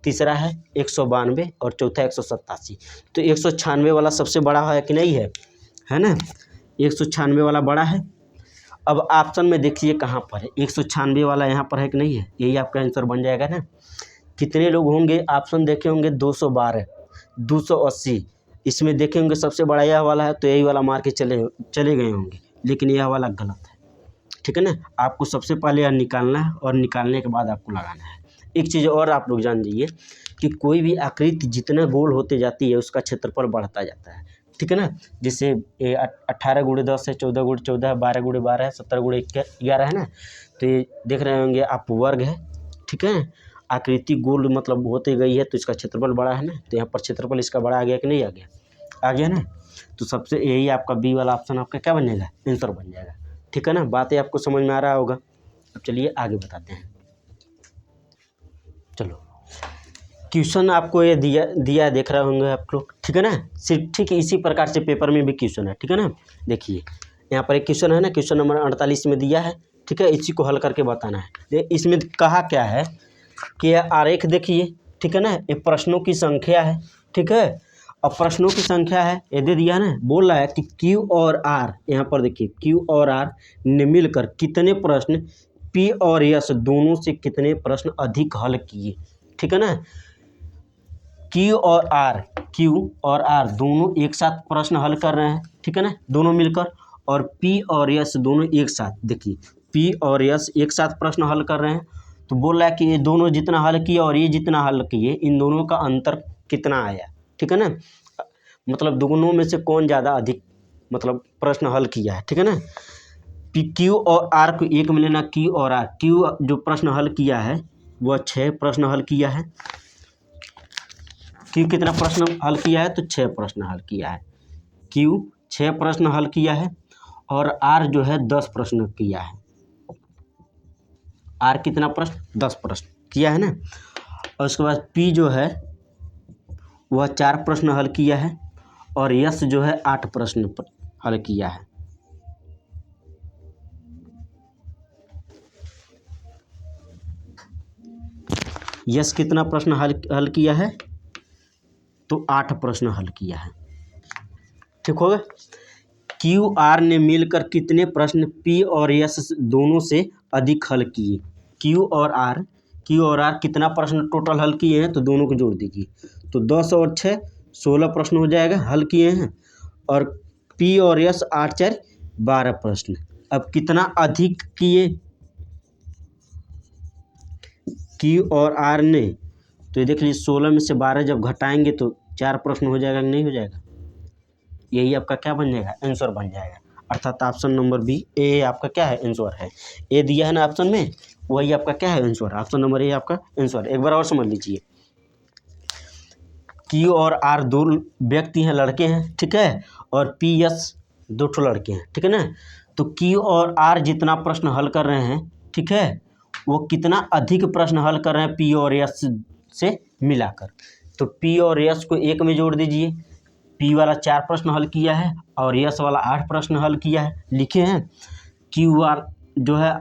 तीसरा है 192 और चौथा 187। तो 196 वाला सबसे बड़ा है कि नहीं है ना, 196 वाला बड़ा है। अब ऑप्शन में देखिए कहाँ पर है, 196 वाला यहाँ पर है कि नहीं है, यही आपका आंसर बन जाएगा ना। कितने लोग होंगे, ऑप्शन देखे होंगे 212, 280, इसमें देखे होंगे सबसे बड़ा यह वाला है, तो यही वाला मार के चले गए होंगे, लेकिन यह वाला गलत है। ठीक है ना, आपको सबसे पहले यह निकालना है और निकालने के बाद आपको लगाना है। एक चीज़ और आप लोग जान जाइए कि कोई भी आकृति जितना गोल होते जाती है उसका क्षेत्रफल बढ़ता जाता है। ठीक है ना, जैसे 18 × 10 है, 14 × 14 है, 12 × 12 है, 17 × 11 है ना। तो ये देख रहे होंगे आप वर्ग है। ठीक है, आकृति गोल मतलब होते गई है तो इसका क्षेत्रफल बड़ा है ना, तो यहाँ पर क्षेत्रफल इसका बड़ा आ गया कि नहीं आ गया, आ गया ना। तो सबसे यही आपका बी वाला ऑप्शन आपका क्या बन जाएगा, आंसर बन जाएगा। ठीक है ना, बातें आपको समझ में आ रहा होगा। अब चलिए आगे बताते हैं। चलो क्वेश्चन आपको ये दिया देख रहे होंगे आप लोग। ठीक है ना, सिर्फ ठीक इसी प्रकार से पेपर में भी क्वेश्चन है। ठीक है ना, देखिए यहाँ पर एक क्वेश्चन है ना, क्वेश्चन नंबर 48 में दिया है। ठीक है, इसी को हल करके बताना है। इसमें कहा क्या है कि आरेख देखिए। ठीक है ना, ये प्रश्नों की संख्या है। ठीक है, अब प्रश्नों की संख्या है, ये दे दिया ना, बोल रहा है कि Q और R, यहाँ पर देखिए Q और R ने मिलकर कितने प्रश्न P और S दोनों से कितने प्रश्न अधिक हल किए। ठीक है ना, Q और R दोनों एक साथ प्रश्न हल कर रहे हैं। ठीक है ना, दोनों मिलकर, और P और S दोनों एक साथ, देखिए P और S एक साथ प्रश्न हल कर रहे हैं। तो बोल रहा है कि ये दोनों जितना हल किए और ये जितना हल किए, इन दोनों का अंतर कितना आया। ठीक है ना, मतलब दोनों में से कौन ज़्यादा अधिक मतलब प्रश्न हल किया है। ठीक है ना, Q और R को एक में लेना, Q और R, Q जो प्रश्न हल किया है वह 6 प्रश्न हल किया है। Q कितना प्रश्न हल किया है, तो 6 प्रश्न हल किया है। Q 6 प्रश्न हल किया है और R जो है 10 प्रश्न किया है। R कितना प्रश्न, 10 प्रश्न किया है ना। और उसके बाद P जो है वह 4 प्रश्न हल किया है और S जो है 8 प्रश्न हल किया है। S कितना प्रश्न हल किया है, तो 8 प्रश्न हल किया है। ठीक होगा। Q R ने मिलकर कितने प्रश्न P और S दोनों से अधिक हल किए। Q और R कितना प्रश्न टोटल हल किए हैं, तो दोनों को जोड़ दीजिए, तो 10 और 6 16 प्रश्न हो जाएगा हल किए हैं। और P और S 8 4 12 प्रश्न। अब कितना अधिक किए Q और R ने, तो ये देख लीजिए 16 में से 12 जब घटाएंगे तो 4 प्रश्न हो जाएगा कि नहीं हो जाएगा, यही आपका क्या बन जाएगा, आंसर बन जाएगा। अर्थात ऑप्शन नंबर बी ए आपका क्या है, आंसर है। ए दिया है ना ऑप्शन में, वही आपका क्या है, आंसर। ऑप्शन नंबर ए आपका आंसर। एक बार और समझ लीजिए, Q और R दो व्यक्ति हैं, लड़के हैं। ठीक है, और P S 2 ठो लड़के हैं। ठीक है ना, तो Q और R जितना प्रश्न हल कर रहे हैं, ठीक है, वो कितना अधिक प्रश्न हल कर रहे हैं P और S से मिलाकर। तो P और S को एक में जोड़ दीजिए, P वाला 4 प्रश्न हल किया है और S वाला 8 प्रश्न हल किया है, लिखे हैं। Q R जो है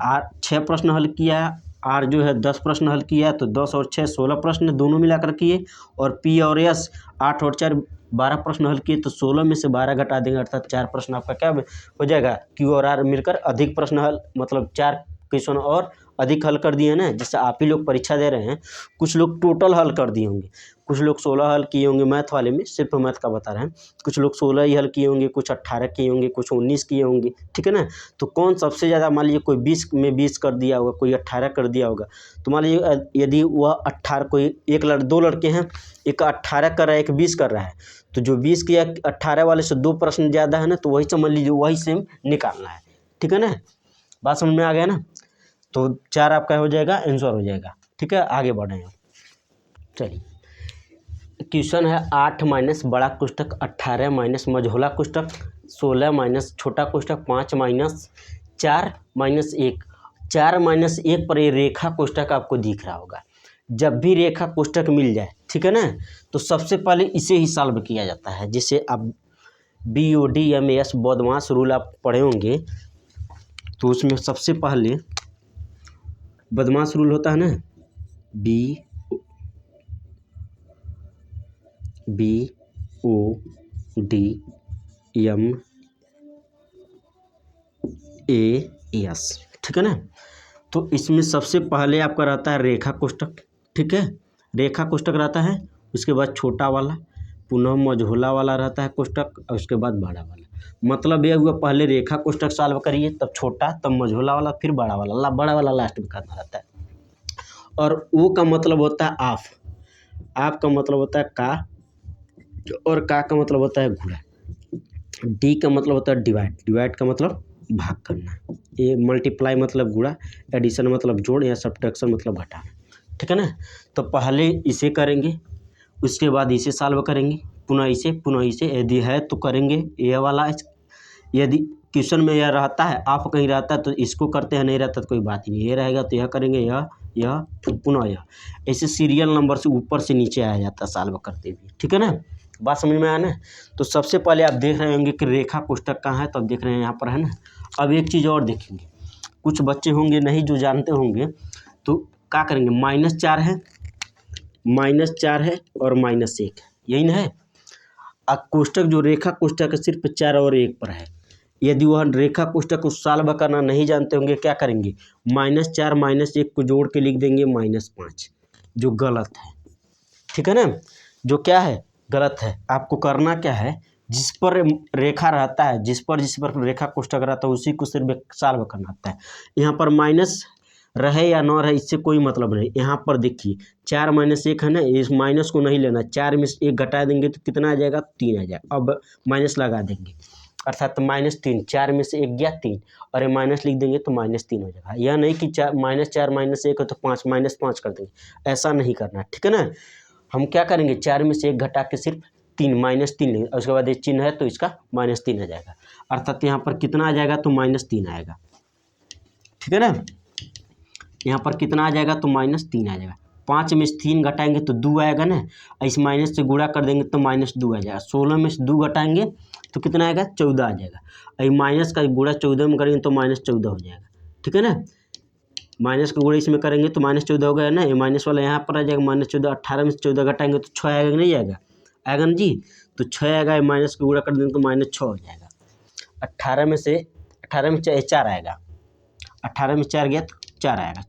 6 प्रश्न हल किया है, R जो है 10 प्रश्न हल किया है, तो 10 और 6 16 प्रश्न दोनों मिलाकर किए। और P और S 8 और 4 12 प्रश्न हल किए, तो 16 में से 12 घटा देंगे, अर्थात 4 प्रश्न आपका क्या हो जाएगा, Q और R मिलकर अधिक प्रश्न हल, मतलब 4 क्वेश्चन और अधिक हल कर दिए ना। जिससे आप ही लोग परीक्षा दे रहे हैं, कुछ लोग टोटल हल कर दिए होंगे, कुछ लोग 16 हल किए होंगे, मैथ वाले में सिर्फ मैथ का बता रहे हैं, कुछ लोग 16 ही हल किए होंगे, कुछ 18 किए होंगे, कुछ 19 किए होंगे। ठीक है ना, तो कौन सबसे ज़्यादा, मान लीजिए कोई 20 में 20 कर दिया होगा, कोई 18 कर दिया होगा, तो मान लीजिए यदि वह 18, कोई दो लड़के हैं, एक 18 कर रहा है, एक 20 कर रहा है, तो जो 20 किया 18 वाले से 2 प्रश्न ज़्यादा है ना, तो वही समझ लीजिए, वही सेम निकालना है। ठीक है ना, बात समझ में आ गया ना। तो 4 आपका हो जाएगा, आंसर हो जाएगा। ठीक है, आगे बढ़े। चलिए क्वेश्चन है 8 माइनस बड़ा कोष्ठक, 18 माइनस मझोला कोष्ठक, 16 माइनस छोटा कोष्ठक, 5 माइनस 4 माइनस 1। 4 माइनस 1 पर ये रेखा कोष्ठक आपको दिख रहा होगा। जब भी रेखा कोष्ठक मिल जाए, ठीक है ना, तो सबसे पहले इसे ही सॉल्व किया जाता है। जिसे आप BODMAS बदमाश रूल आप पढ़े होंगे, तो उसमें सबसे पहले बदमाश रूल होता है ना, BODMAS, ठीक है ना। तो इसमें सबसे पहले आपका रहता है रेखा कोष्ठक, ठीक है, रेखा कोष्ठक रहता है, उसके बाद छोटा वाला, पुनः मझोला वाला रहता है कोष्ठक, और उसके बाद बड़ा वाला। मतलब ये हुआ पहले रेखा कोष्ठक सॉल्व करिए, तब छोटा, तब मझोला वाला, फिर बड़ा वाला, बड़ा वाला लास्ट में करना रहता है। और ओ का मतलब होता है ऑफ का मतलब होता है का, और का मतलब होता है घुड़ा। डी का मतलब होता है डिवाइड का मतलब भाग करना। ये मल्टीप्लाई मतलब गुणा, एडिशन मतलब जोड़, या सब्ट्रैक्शन मतलब घटाना, ठीक है ना। तो पहले इसे करेंगे, उसके बाद इसे सॉल्व करेंगे, पुनः इसे यदि है तो करेंगे ये वाला। यदि क्वेश्चन में यह रहता है, आप कहीं रहता है तो इसको करते हैं, नहीं रहता तो कोई बात ही नहीं, ये रहेगा तो यह करेंगे, यह फिर पुनः यह, ऐसे सीरियल नंबर से ऊपर से नीचे आया जाता है सॉल्व करते हुए, ठीक है ना। बात समझ में आया ना। तो सबसे पहले आप देख रहे होंगे कि रेखा कोष्ठक कहाँ है, तो आप देख रहे हैं यहाँ पर है ना। अब एक चीज़ और देखेंगे, कुछ बच्चे होंगे नहीं जो जानते होंगे, तो क्या करेंगे, -4 है, -4 है और -1 है, यही ना है। अब कोष्ठक जो रेखा कोष्ठक है सिर्फ 4 और 1 पर है। यदि वह रेखा कोष्ठक को सॉल्व करना नहीं जानते होंगे, क्या करेंगे, -4 -1 को जोड़ के लिख देंगे -5, जो गलत है, ठीक है ना। जो क्या है, गलत है। आपको करना क्या है, जिस पर रेखा रहता है, जिस पर रेखा कोष्ठक रहता है, उसी को सिर्फ सॉल्व करना आता है। यहाँ पर माइनस रहे या न रहे इससे कोई मतलब नहीं। यहाँ पर देखिए 4 -1 है ना, इस माइनस को नहीं लेना, 4 में से 1 घटा देंगे तो कितना आ जाएगा, 3 आ जाएगा। अब माइनस लगा देंगे, अर्थात -3, 4 में से 1 गया 3, और ये माइनस लिख देंगे तो -3 हो जाएगा। यह नहीं कि -4 -1 है तो 5 -5 कर देंगे, ऐसा नहीं करना, ठीक है ना। हम क्या करेंगे, 4 में से 1 घटा के सिर्फ 3 -3 लेंगे, और उसके बाद ये चिन्ह है तो इसका -3 आ जाएगा, अर्थात यहाँ पर कितना आ जाएगा, तो -3 आएगा, ठीक है ना। यहाँ पर कितना आ जाएगा, तो -3 आ जाएगा। 5 में से 3 घटाएंगे तो 2 आएगा ना, इस माइनस से गुणा कर देंगे तो -2 आ जाएगा। 16 में से 2 घटाएंगे तो कितना आएगा, 14 आ जाएगा। और माइनस का गुणा 14 में करेंगे तो -14 हो जाएगा, ठीक है ना। माइनस का गुणा इसमें करेंगे तो -14 हो गया ना, ये माइनस वाला यहाँ पर आ जाएगा -14। 18 में से 14 घटाएंगे तो 6 आएगा, नहीं आएगा, आएगा ना जी। तो 6 आएगा, माइनस का गुणा कर देंगे तो -6 हो जाएगा। 18 में 4 आएगा, 18 में 4 गया तो 4 आएगा,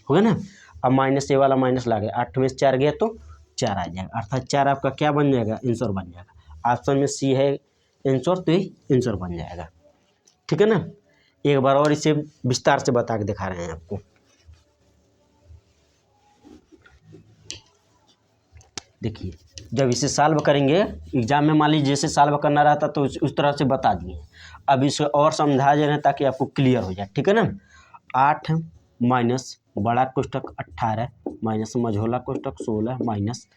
हो गया ना। अब माइनस ये वाला माइनस ला गया, 8 में से 4 गया तो 4 आ जाएगा, अर्थात 4 आपका क्या बन जाएगा, आंसर बन जाएगा। ऑप्शन में सी है आंसर, तो ये आंसर बन जाएगा, ठीक है ना। एक बार और इसे विस्तार से बता के दिखा रहे हैं आपको। देखिए, जब इसे सॉल्व करेंगे एग्जाम में, मान लीजिए जैसे सॉल्व करना रहता तो उस तरह से बता दिए। अब इसे और समझा दे रहे हैं ताकि आपको क्लियर हो जाए, ठीक है ना। 8 माइनस बड़ा कोष्ठक 18 माइनस मझोला कोष्ठक 16 माइनस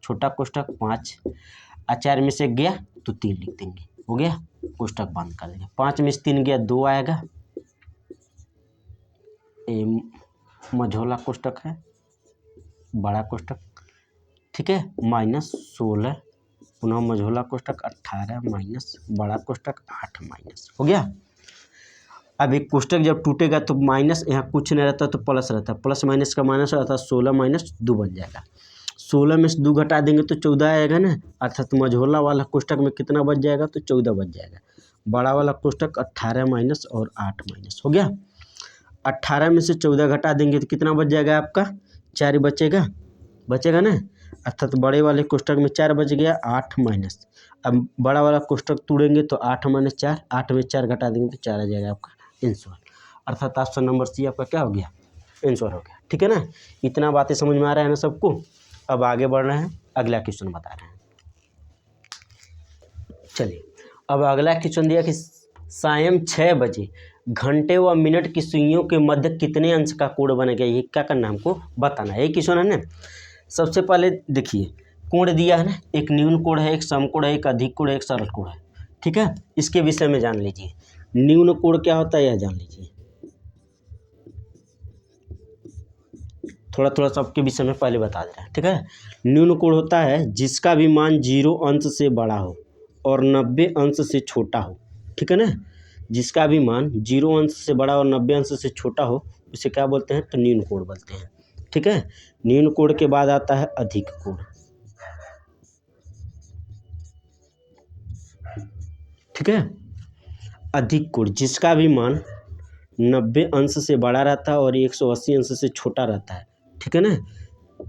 छोटा कोष्ठक 5, 4 में से गया तो 3 लिख देंगे, हो गया, कोष्ठक बंद कर देंगे। 5 में से 3 गया 2 आएगा, ये मझोला कोष्ठक है, बड़ा कोष्ठक, ठीक है, -16 पुनः मझोला कोष्ठक 18 माइनस बड़ा कोष्ठक 8 माइनस, हो गया। अब एक कोष्ठक जब टूटेगा तो माइनस, यहाँ कुछ नहीं रहता तो प्लस रहता है, प्लस माइनस का माइनस रहता है, 16 माइनस 2 बन जाएगा। 16 में से 2 घटा देंगे तो 14 आएगा ना, अर्थात मझोला वाला कोष्ठक में कितना बच जाएगा, तो 14 बच जाएगा। बड़ा वाला कोष्ठक 18 माइनस और 8 माइनस, हो गया। 18 में से 14 घटा देंगे तो कितना बच जाएगा आपका, 4 बचेगा ना, अर्थात बड़े वाले कोष्ठक में 4 बच गया, 8 माइनस। अब बड़ा वाला कोष्ठक तोड़ेंगे तो 8 - 4, 8 में 4 घटा देंगे तो 4 आ जाएगा आपका आंसर, अर्थात ऑप्शन नंबर सी आपका क्या हो गया, आंसर हो गया, ठीक है ना। इतना बातें समझ में आ रहा है ना सबको। अब आगे बढ़ रहे हैं, अगला क्वेश्चन बता रहे हैं। चलिए, अब अगला क्वेश्चन दिया कि सायं 6 बजे घंटे व मिनट की सुइयों के मध्य कितने अंश का कोण बनेगा, ये क्या करना है, हमको बताना है। ये क्वेश्चन है ना। सबसे पहले देखिए, कोण दिया है ना, एक न्यून कोण है, एक सम कोण है, एक अधिक कोण है, एक सरल कोण है, ठीक है। इसके विषय में जान लीजिए। न्यून कोण क्या होता है, यह जान लीजिए। थोड़ा थोड़ा सबके विषय में पहले बता दे रहे हैं, ठीक है। न्यून कोण होता है जिसका भी मान 0 अंश से बड़ा हो और 90 अंश से छोटा हो, ठीक है ना। जिसका भी मान 0 अंश से बड़ा और 90 अंश से छोटा हो, उसे क्या बोलते हैं, तो न्यून कोण बोलते हैं, ठीक है। न्यून कोण के बाद आता है अधिक कोण, ठीक है। अधिक कोण, जिसका भी मान 90 अंश से बड़ा रहता है और 180 अंश से छोटा रहता है, ठीक है ना,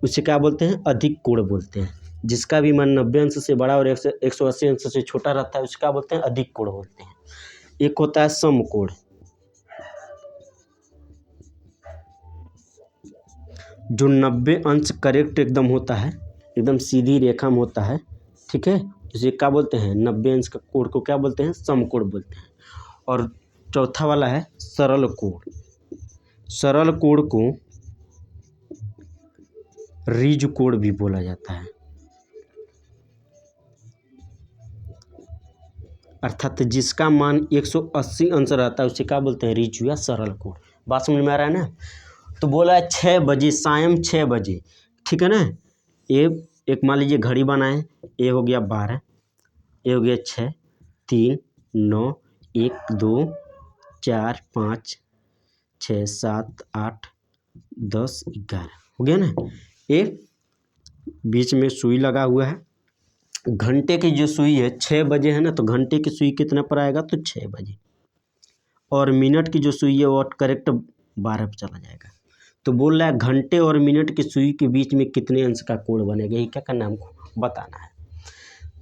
उसे क्या बोलते हैं, अधिक कोण बोलते हैं। जिसका भी मान 90 अंश से बड़ा और 180 अंश से छोटा रहता है उसे क्या बोलते हैं, अधिक कोण बोलते हैं। एक होता है समकोण, जो 90 अंश करेक्ट एकदम होता है, एकदम सीधी रेखा में होता है, ठीक है, उसे क्या बोलते हैं, 90 अंश का कोण को क्या बोलते हैं, समकोण बोलते हैं। और चौथा वाला है सरल कोण। सरल कोण को ऋज कोण भी बोला जाता है, अर्थात जिसका मान 180 अंश रहता है उसे क्या बोलते हैं, ऋज या सरल कोण। बात समझ में आ रहा है ना। तो बोला है 6 बजे, सायं 6 बजे, ठीक है ना। ये एक मान लीजिए घड़ी बनाए, ये हो गया 12, ये हो गया 6, 3, 9, 1, 2, 4, 5, 6, 7, 8, 10, 11 हो गया ना। ये बीच में सुई लगा हुआ है। घंटे की जो सुई है 6 बजे है ना, तो घंटे की सुई कितना पर आएगा, तो 6 बजे। और मिनट की जो सुई है वो करेक्ट 12 पर चला जाएगा। तो बोल रहा है घंटे और मिनट की सुई के बीच में कितने अंश का कोण बनेगा, ये क्या करना है, हमको बताना है।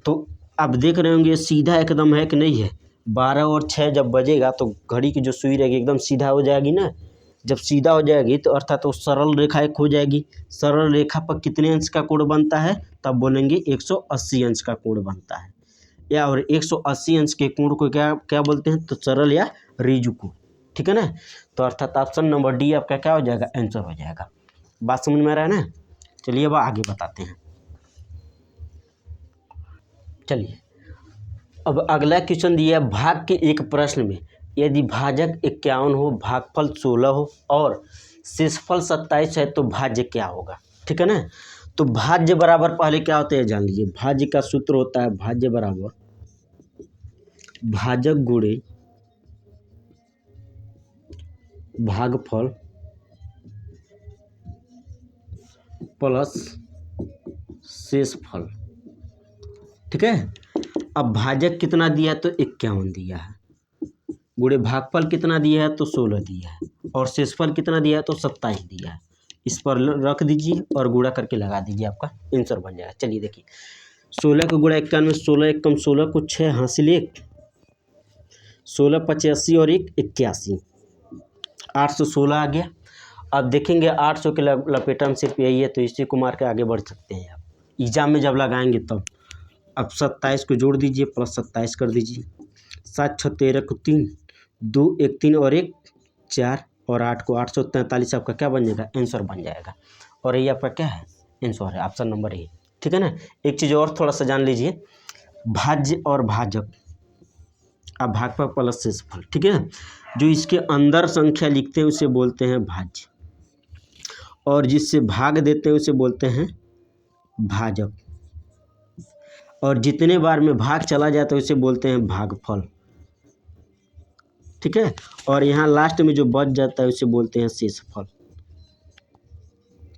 तो आप देख रहे होंगे सीधा एकदम है कि नहीं है। 12 और 6 जब बजेगा तो घड़ी की जो सुई रहेगी एकदम सीधा हो जाएगी ना। जब सीधा हो जाएगी तो अर्थात वो सरल रेखा एक हो जाएगी। सरल रेखा पर कितने अंश का कोण बनता है, तब बोलेंगे 180 अंश का कोण बनता है। या और 180 अंश के कोण को क्या क्या बोलते हैं, तो सरल या ऋजु कोण, ठीक है ना। तो अर्थात ऑप्शन नंबर डी आपका क्या हो जाएगा, आंसर हो जाएगा। बात समझ में आ रहा है ना। चलिए अब आगे बताते हैं। चलिए अब अगला क्वेश्चन दिया है, भाग के एक प्रश्न में यदि भाजक 51 हो, भागफल 16 हो और शेषफल 27 है तो भाज्य क्या होगा, ठीक है ना। तो भाज्य बराबर पहले क्या होता है जान लीजिए। भाज्य का सूत्र होता है भाज्य बराबर भाजक गुणे भागफल प्लस शेषफल, ठीक है। अब भाजक कितना दिया है, तो 51 दिया है, गुणे भागफल कितना दिया है, तो 16 दिया है, और शेषफल कितना दिया है, तो 27 दिया है। इस पर रख दीजिए और गुणा करके लगा दीजिए, आपका आंसर बन जाएगा। चलिए देखिए 16 को गुणा 51 में, 16 एक कम 16 को 6 हासिल 1, 16 85 और 1 81, 816 आ गया। अब देखेंगे 800 के लपेटा में सिर्फ यही है, तो इसी को मार के आगे बढ़ सकते हैं आप एग्जाम में जब लगाएंगे तब। अब 27 को जोड़ दीजिए, प्लस 27 कर दीजिए, 7 6 13 को 3, 2 1 3 और 1 4 और 8 को 843 आपका क्या बन जाएगा, आंसर बन जाएगा। और ये आपका क्या है, आंसर है, ऑप्शन नंबर ए, ठीक है ना। एक चीज़ और थोड़ा सा जान लीजिए, भाज्य और भाजक, अब भागफल प्लस शेषफल, ठीक है। जो इसके अंदर संख्या लिखते हैं उसे बोलते हैं भाज्य, और जिससे भाग देते हैं उसे बोलते हैं भाजक, और जितने बार में भाग चला जाता है उसे बोलते हैं भागफल, ठीक है। और यहाँ लास्ट में जो बच जाता है उसे बोलते हैं शेषफल,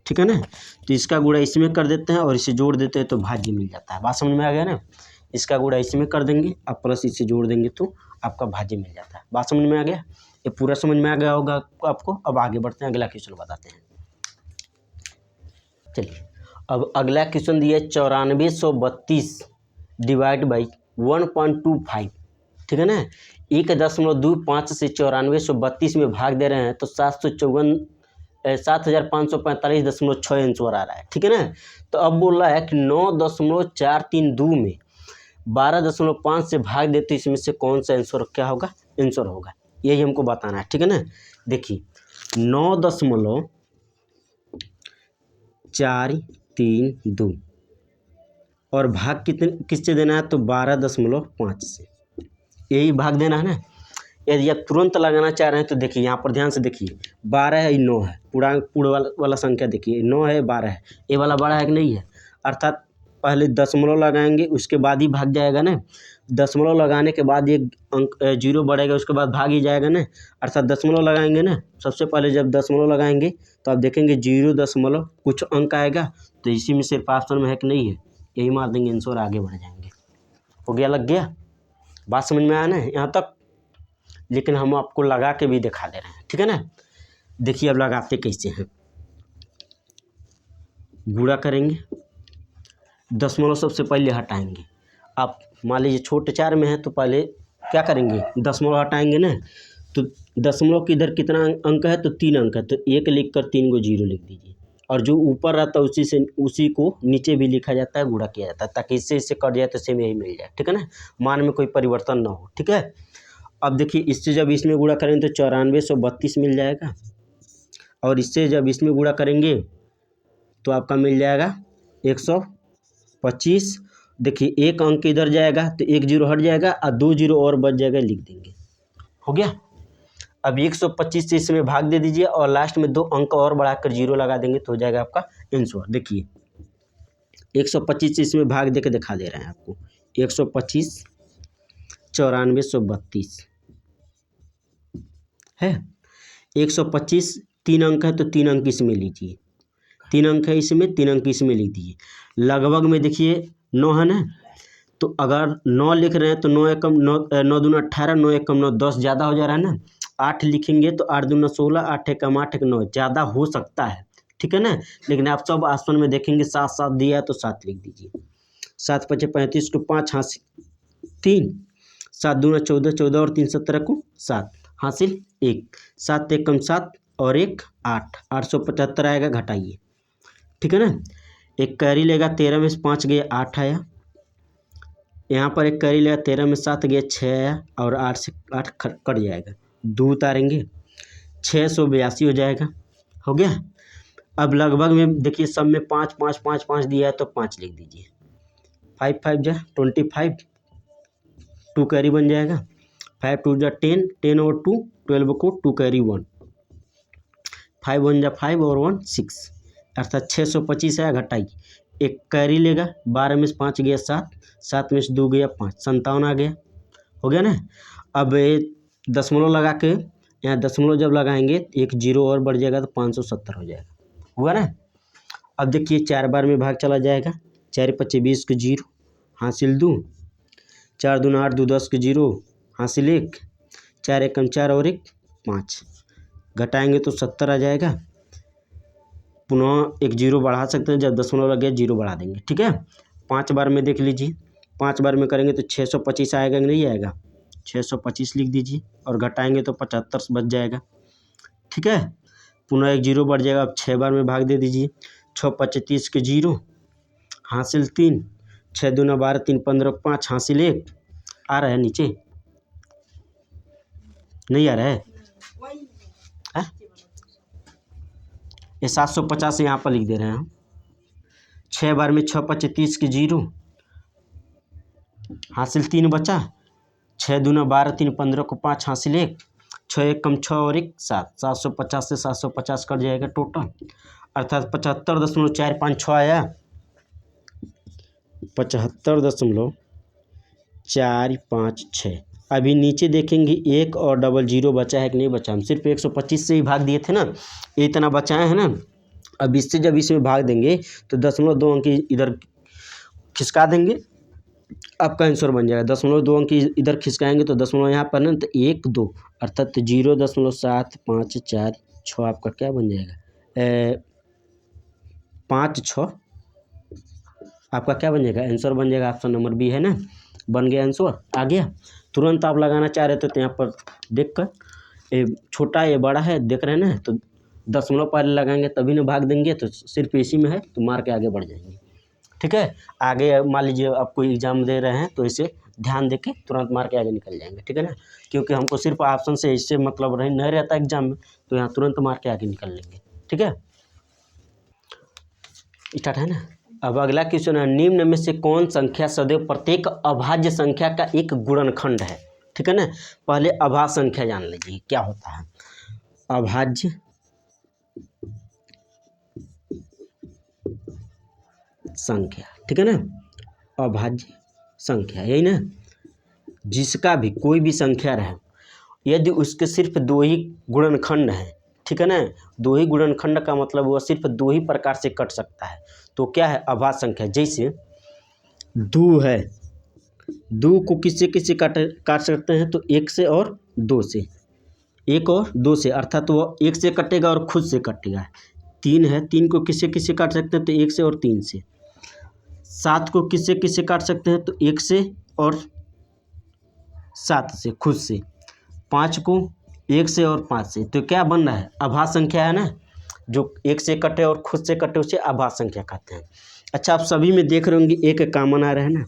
ठीक है ना। तो इसका गुणा इसमें कर देते हैं और इसे जोड़ देते हैं तो भाज्य मिल जाता है। बात समझ में आ गया ना। इसका गुणा इसमें कर देंगे, अब प्लस इसे जोड़ देंगे तो आपका भाज्य मिल जाता है। बात समझ में आ गया, ये पूरा समझ में आ गया होगा आपको। अब आगे बढ़ते हैं, अगला क्वेश्चन बताते हैं। चलिए अब अगला क्वेश्चन दिया है 9432 डिवाइड बाई 1.25, ठीक है ना। 1.25 से 9432 में भाग दे रहे हैं तो 7545.6 आंसर आ रहा है, ठीक है ना। तो अब बोल रहा है कि 9.432 में 12.5 से भाग देते इसमें से कौन सा आंसर क्या होगा, आंसर होगा, यही हमको बताना है, ठीक है ना। देखिए 9.432 और भाग किससे देना है, तो 12.5 से, यही भाग देना है ना। यदि आप तुरंत लगाना चाह रहे हैं तो देखिए यहाँ पर ध्यान से देखिए, 12 है, 9 है, पूरा वाला संख्या देखिए, 9 है 12 है, ये वाला बड़ा है कि नहीं है। अर्थात पहले दशमलव लगाएंगे उसके बाद ही भाग जाएगा ना। दशमलव लगाने के बाद एक अंक जीरो बढ़ेगा, उसके बाद भाग ही जाएगा ना। अर्थात दशमलव लगाएंगे ना, सबसे पहले जब दशमलव लगाएंगे तो आप देखेंगे 0 कुछ अंक आएगा, तो इसी में सिर्फ ऑप्शन में है कि नहीं है, यही मार देंगे आंसर, आगे बढ़ जाएंगे। हो गया, लग गया। बात समझ में आया ना यहाँ तक, लेकिन हम आपको लगा के भी दिखा दे रहे हैं, ठीक है ना। देखिए अब लगाते कैसे हैं, गुणा करेंगे, दशमलव सबसे पहले हटाएंगे। आप मान लीजिए छोटे 4 में है तो पहले क्या करेंगे, दशमलव हटाएंगे ना, तो दशमलव के इधर कितना अंक है, तो 3 अंक है, तो 1 लिख कर 3 को 0 लिख दीजिए, और जो ऊपर रहता है उसी को नीचे भी लिखा जाता है, गुणा किया जाता है, ताकि इससे कट जाए तो सेम यही मिल जाए, ठीक है ना, मान में कोई परिवर्तन ना हो, ठीक है। अब देखिए इससे जब इसमें गुणा करेंगे तो 9432 मिल जाएगा, और इससे जब इसमें गुणा करेंगे तो आपका मिल जाएगा 125। देखिए एक अंक इधर जाएगा तो 1 0 हट जाएगा और 2 0 और बच जाएगा, लिख देंगे, हो गया। अब 125 से इसमें भाग दे दीजिए और लास्ट में 2 अंक और बढ़ाकर 0 लगा देंगे तो हो जाएगा आपका आंसर। देखिए 125 से इसमें भाग दे के दिखा दे रहे हैं आपको, 125 9432 है। 125 3 अंक है तो 3 अंक इसमें लीजिए, 3 अंक है इसमें, 3 अंक इसमें लिख दीजिए। लगभग में देखिए 9 है ना, तो अगर 9 लिख रहे हैं तो 9 एकम 9 9 दूना 18, 9 एकम 9 10 ज़्यादा हो जा रहा है ना। 8 लिखेंगे तो 8 दूना 16, 8 एकम 8 एक 9 ज़्यादा हो सकता है, ठीक है ना। लेकिन आप सब आसमान में देखेंगे 7 7 दिया है तो 7 लिख दीजिए। 7 पचे 35 को 5 हासिल 3, 7 दूना 14, 14 और 3 17 को 7 हासिल 1, 7 एकम 7 और 1 8, 875 आएगा, घटाइए, ठीक है ना। एक कैरी लेगा, 13 में से 5 गया 8 आया, यहाँ पर एक कैरी लेगा, 13 में 7 गया 6 आया, और 8 से 8 कट जाएगा, 2 उतारेंगे 682 हो जाएगा, हो गया। अब लगभग में देखिए सब में 5 5 5 5 दिया है तो 5 लिख दीजिए, 5 5 जा 25, 2 कैरी बन जाएगा, 5 2 जा 10, 10 और 2 12 को 2 कैरी 1, 5 1 जा 5 और 1 6, अर्थात 625 आया, घटाइए। एक कैरी लेगा, 12 में से 5 गया 7, 7 में से 2 गया 5, 57 आ गया, हो गया ना। अब दशमलव लगा के यहाँ दशमलव जब लगाएंगे 1 0 और बढ़ जाएगा तो 570 हो जाएगा, हुआ ना। अब देखिए 4 बार में भाग चला जाएगा, 4 पच्चे 20 के 0 हासिल 2, 4 दूना 8 2 10 के 0 हासिल 1, 4 एकम 4 और 1 5, घटाएंगे तो 70 आ जाएगा। पुनः एक 0 बढ़ा सकते हैं, जब दशमलव लग गया 0 बढ़ा देंगे, ठीक है। 5 बार में देख लीजिए, 5 बार में करेंगे तो 625 आएगा कि नहीं आएगा, 625 लिख दीजिए, और घटाएंगे तो 75 बच जाएगा, ठीक है। पुनः एक 0 बढ़ जाएगा, अब 6 बार में भाग दे दीजिए, 6 पच्चे 30 के 0 हासिल 3, 6 दूना 12 3 15 5 हासिल 1, आ रहा है नीचे, नहीं आ रहा है, ये 750 यहाँ पर लिख दे रहे हैं हम। 6 बार में 6 पच्चे 30 के 0 हासिल 3 बचा, 6 दूना 12 3 15 को 5 हासिल 1, 6 एक कम 6 और 1 7, 750 से 750 कट जाएगा टोटल, अर्थात 75.456 आया, 75.456। अभी नीचे देखेंगे 1 और डबल 0 बचा है कि नहीं बचा, हम सिर्फ 125 से ही भाग दिए थे ना, ये इतना बचाए हैं ना। अब इससे जब इसमें भाग देंगे तो 0.2 अंक इधर खिसका देंगे, आपका आंसर बन जाएगा। 0.2 अंक इधर खिसकाएंगे तो दशमलव यहाँ पर ना, तो 1 2 अर्थात 0.754 आपका क्या बन जाएगा, 5 6 आपका क्या बन जाएगा, आंसर बन जाएगा। ऑप्शन नंबर बी है ना, बन गया आंसर, आ गया। तुरंत आप लगाना चाह रहे थे तो यहाँ पर देख कर, ये छोटा ये बड़ा है देख रहे हैं ना, तो दशमलव पहले लगाएंगे तभी ना भाग देंगे, तो सिर्फ इसी में है तो मार के आगे बढ़ जाएंगे, ठीक है। आगे मान लीजिए आप कोई एग्जाम दे रहे हैं तो इसे ध्यान दे के तुरंत मार के आगे निकल जाएंगे, ठीक है ना, क्योंकि हमको सिर्फ ऑप्शन से इससे मतलब नहीं रहता एग्जाम में, तो यहाँ तुरंत मार के आगे निकल लेंगे, ठीक है। स्टार्ट है ना। अब अगला क्वेश्चन है, निम्न में से कौन संख्या सदैव प्रत्येक अभाज्य संख्या का एक गुणनखंड है, ठीक है ना। पहले अभाज्य संख्या जान लीजिए क्या होता है, अभाज्य संख्या, ठीक है ना, अभाज्य संख्या यही ना, जिसका भी कोई भी संख्या रहे, यदि उसके सिर्फ 2 ही गुणनखंड हैं, ठीक है ना, 2 ही गुणनखंड का मतलब वह सिर्फ 2 ही प्रकार से कट सकता है, तो क्या है अभाज्य संख्या। जैसे 2 है 2 को किससे किससे काट सकते हैं, तो 1 से और 2 से, 1 और 2 से, अर्थात वो 1 से कटेगा और खुद से कटेगा। 3 है, 3 को किससे किससे काट सकते हैं, तो 1 से और 3 से। 7 को किससे किससे काट सकते हैं, तो 1 से और 7 से, खुद से। 5 को 1 से और 5 से। तो क्या बन रहा है, अभाज्य संख्या है ना, जो 1 से कटे और खुद से कटे उसे अभाज्य संख्या कहते हैं। अच्छा, आप सभी में देख रहे होंगे एक कॉमन आ रहा है ना,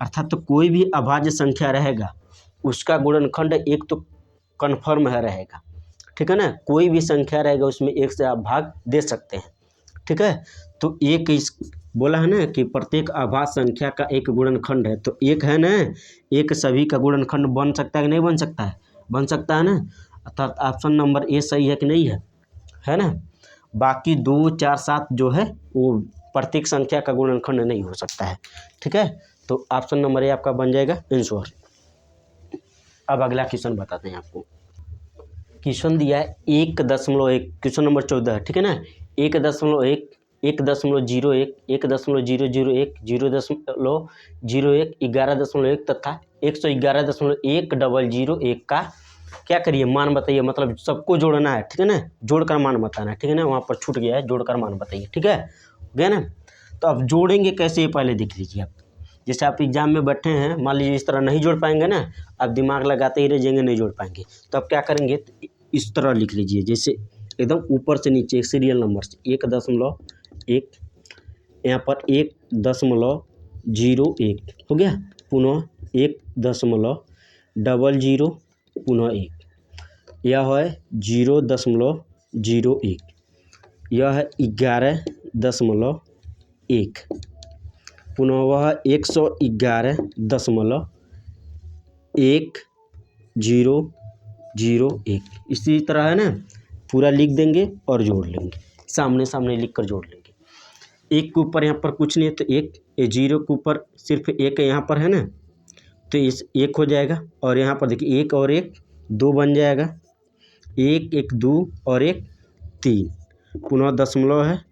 अर्थात तो कोई भी अभाज्य संख्या रहेगा उसका गुणनखंड एक तो कन्फर्म है रहेगा, ठीक है ना। कोई भी संख्या रहेगा उसमें 1 से आप भाग दे सकते हैं, ठीक है। तो एक इस बोला है ना कि प्रत्येक अभाज्य संख्या का एक गुणनखंड है, तो एक है ना, एक सभी का गुणनखंड बन सकता है कि नहीं बन सकता है, बन सकता है ना। अर्थात ऑप्शन नंबर ए सही है कि नहीं है ना। बाकी 2, 4, 7 जो है वो प्रत्येक संख्या का गुणनखंड नहीं हो सकता है, ठीक है। तो ऑप्शन नंबर ए आपका बन जाएगा आंसर। अब अगला क्वेश्चन बताते हैं आपको। क्वेश्चन दिया है 1.1, क्वेश्चन नंबर 14 है, ठीक है ना। 1.1, 1.01, 1.001, 0.01, 11.1 तथा 111.1001 का क्या करिए, मान बताइए। मतलब सबको जोड़ना है, ठीक है ना, जोड़कर मान बताना है, ठीक है ना। वहाँ पर छूट गया है, जोड़कर मान बताइए, ठीक है, हो गया ना। तो अब जोड़ेंगे कैसे, ये पहले देख लीजिए आप। जैसे आप एग्जाम में बैठे हैं, मान लीजिए इस तरह नहीं जोड़ पाएंगे ना, आप दिमाग लगाते ही रह जाएंगे, नहीं जोड़ पाएंगे। तो आप क्या करेंगे, तो इस तरह लिख लीजिए, जैसे एकदम ऊपर से नीचे सीरियल नंबर से 1.1, यहाँ पर 1.01 हो गया, पुनः 1.00 पुनः 1, यह है 0.01, यह है 11.1, पुनः वह 111.1001, इसी तरह है ना, पूरा लिख देंगे और जोड़ लेंगे, सामने सामने लिख कर जोड़ लेंगे। 1 के ऊपर यहाँ पर कुछ नहीं है तो 1, 0 के ऊपर सिर्फ 1 यहाँ पर है ना, तो इस 1 हो जाएगा। और यहाँ पर देखिए 1 और 1 2 बन जाएगा, 1 1 2 और 1 3, पुनः दशमलव है,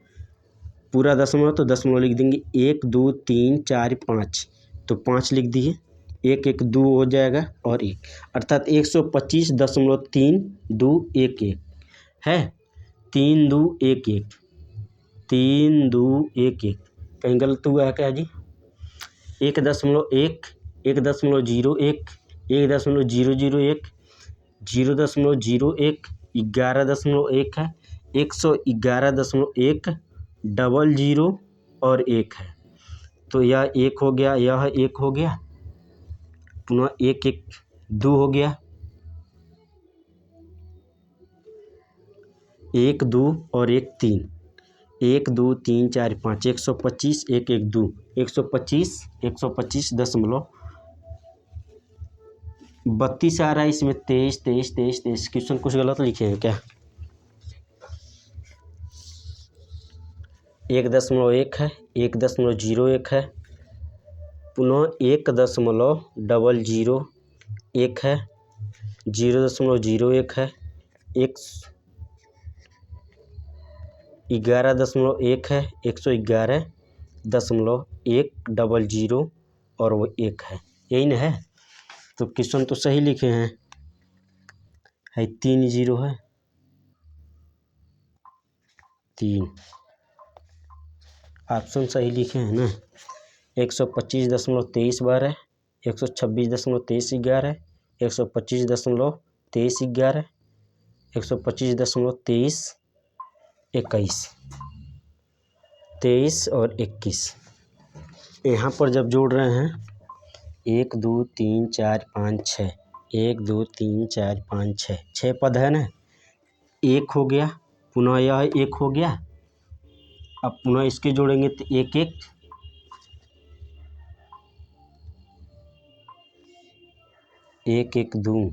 पूरा दशमलव तो दशमलव लिख देंगे, 1 2 3 4 5, तो 5 लिख दिए, 1 1 2 हो जाएगा और 1, अर्थात 125.3211 है, 3211, 3211, कहीं गलत हुआ है क्या जी। 1.1, 1.01, 1.001, 0.01, 11.1 है, 111.1, 00 और 1 है, तो यह 1 हो गया, यह 1 हो गया, पुनः 1 1 2 हो गया, 1 2 और 1 3, 1 2 3 4 5, 125, 1 1 2, 125.32 आ रहा है इसमें, 23 23 23 23। क्वेश्चन कुछ गलत लिखे हैं क्या। 1.1 है, 1.01 है, पुनः 1.001 है, 0.01 है, 11.1 है, 111.1 00 और वो 1 है, यही ना है। तो क्वेश्चन तो सही लिखे हैं, 3 0 है, 3 ऑप्शन सही लिखे हैं ना। 125.23 बार है, 126.2311, 125.2311, 125.23 21, 23 और 21। यहाँ पर जब जोड़ रहे हैं 1 2 3 4 5 6, 1 2 3 4 5 6, 6 पद है ना, 1 हो गया, पुनः यह 1 हो गया, अब पुनः इसके जोड़ेंगे तो 1 1, 1 1 2,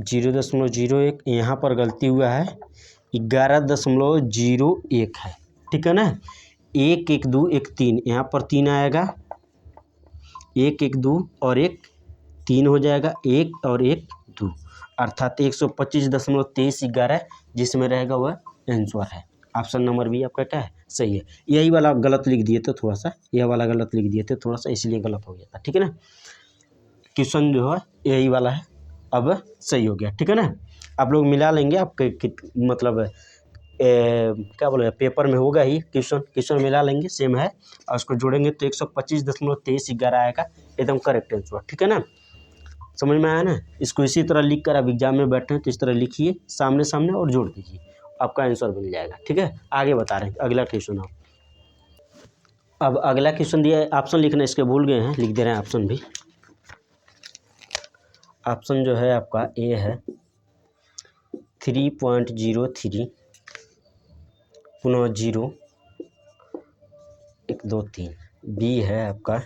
0.01, यहाँ पर गलती हुआ है, 11.01 है, ठीक है ना। 1 1 2 1 3, यहाँ पर 3 आएगा, 1 1 2 और 1 3 हो जाएगा, 1 और 1 2, अर्थात 125.2311 जिसमें रहेगा वह आंसर है। ऑप्शन नंबर बी आपका क्या है, सही है। यही वाला गलत लिख दिए तो थोड़ा सा, यह वाला गलत लिख दिए थे थोड़ा सा, इसलिए गलत हो गया था, ठीक है ना। क्वेश्चन जो है यही वाला है, अब सही हो गया, ठीक है ना। आप लोग मिला लेंगे, आपके मतलब क्या बोले पेपर में होगा ही, क्वेश्चन मिला लेंगे, सेम है, और उसको जोड़ेंगे तो 125.2311 आएगा, एकदम करेक्ट आंसर, ठीक है ना। समझ में आया ना। इसको इसी तरह लिख कर आप एग्जाम में बैठे हैं तो इस तरह लिखिए सामने सामने और जोड़ दीजिए, आपका आंसर मिल जाएगा, ठीक है। आगे बता रहे हैं अगला क्वेश्चन। अब अगला क्वेश्चन दिया है, ऑप्शन लिखना इसके भूल गए हैं, लिख दे रहे हैं ऑप्शन भी। ऑप्शन जो है आपका ए है 3.03 पुनः 0 1 2 3, बी है आपका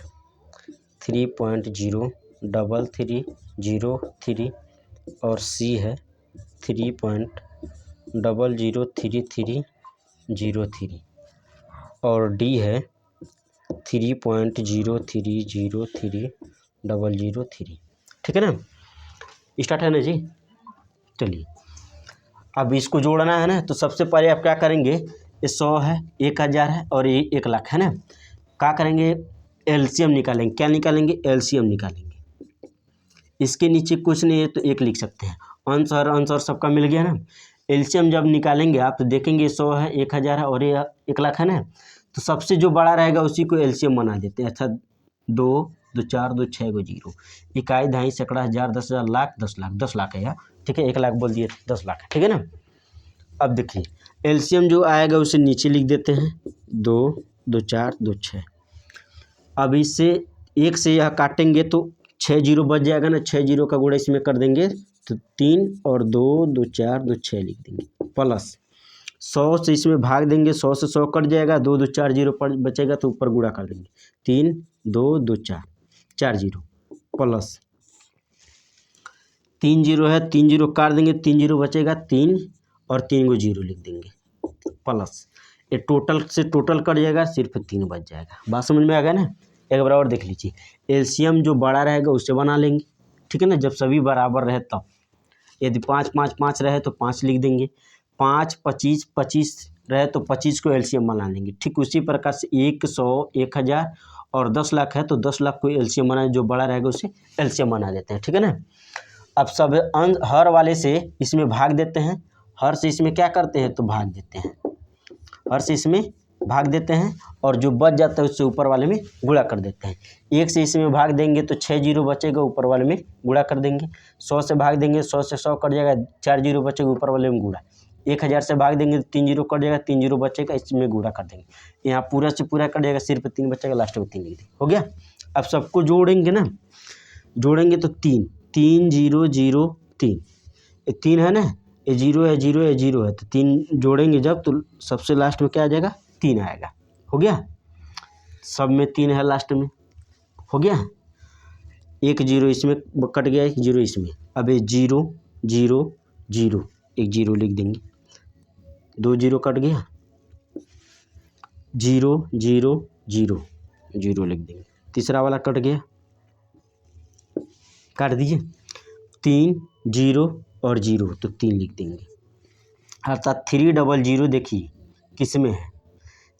3.03303 और सी है 3.003303 और डी है 3.0303003, ठीक है ना। स्टार्ट है ना जी। चलिए अब इसको जोड़ना है ना, तो सबसे पहले आप क्या करेंगे, ये 100 है, 1000 है और ये 1 लाख है ना, क्या करेंगे एलसीएम निकालेंगे। क्या निकालेंगे, एलसीएम निकालेंगे। इसके नीचे कुछ नहीं है तो 1 लिख सकते हैं, अंश और सबका मिल गया ना। एलसीएम जब निकालेंगे आप तो देखेंगे 100 है, 1000 है और ये 1 लाख है ना, तो सबसे जो बड़ा रहेगा उसी को एलसीएम बना देते हैं। अच्छा 2 2 4 2 6 को 0, इकाई दहाई सैकड़ा हज़ार 10,000 लाख 10 लाख है यार, ठीक है। 1 लाख बोल दिए 10 लाख है, ठीक है ना। अब देखिए एलसीएम जो आएगा उसे नीचे लिख देते हैं, 2 2 4 2 6। अब इससे 1 से यह काटेंगे तो 6 0 बच जाएगा ना, 6 0 का गुणा इसमें कर देंगे तो 3 और 2 2 4 2 6 लिख देंगे, प्लस 100 से इसमें भाग देंगे, 100 से 100 कट जाएगा, 2 2 4 0 पर बचेगा तो ऊपर गुणा कर देंगे, 3 2 2 4 4 0 प्लस 3 0 है, 3 0 काट देंगे, 3 0 बचेगा 3 और 3 को 0 लिख देंगे, प्लस ये टोटल से टोटल कट जाएगा, सिर्फ 3 बच जाएगा। बात समझ में आ गया ना। एक बार और देख लीजिए, एलसीएम जो बड़ा रहेगा उससे बना लेंगे, ठीक है ना, जब सभी बराबर रहे तब। यदि 5 5 5 रहे तो 5 लिख देंगे, 5 25 25 रहे तो 25 को एलसीएम बना लेंगे। ठीक उसी प्रकार से 100 1000 और 10 लाख है तो 10 लाख को एलसीएम बना, जो बड़ा रहेगा उसे एलसीएम बना देते हैं, ठीक है ना। अब सब हर वाले से इसमें भाग देते हैं, हर से इसमें क्या करते हैं तो भाग देते हैं, हर से इसमें भाग देते हैं और जो बच जाता है उससे ऊपर वाले में गुणा कर देते हैं। 1 से इसमें भाग देंगे तो 6 0 बचेगा, ऊपर वाले में गुणा कर देंगे। 100 से भाग देंगे, 100 से 100 कट जाएगा, 4 0 बचेगा, ऊपर वाले में गुणा। 1000 से भाग देंगे तो 3 0 कट जाएगा, 3 0 बचेगा, इसमें गुणा कर देंगे। यहाँ पूरा से पूरा कट जाएगा, सिर्फ 3 बचेगा, लास्ट में 3 लिख देंगे, हो गया। अब सबको जोड़ेंगे ना, जोड़ेंगे तो 3 3 0 0 3, 3 है ना, ये 0 है 0 है 0 है, तो 3 जोड़ेंगे जब तो सबसे लास्ट में क्या आ जाएगा 3 आएगा, हो गया। सब में 3 है लास्ट में, हो गया। 1 0 इसमें कट गया, 1 0 इसमें। अब ये 0 0 0 1 0 लिख देंगे, 2 0 कट गया, 0 0 0 0 लिख देंगे। तीसरा वाला कट गया, काट दीजिए, 3 0 और 0 तो 3 लिख देंगे। अर्थात 300 देखिए किस में है,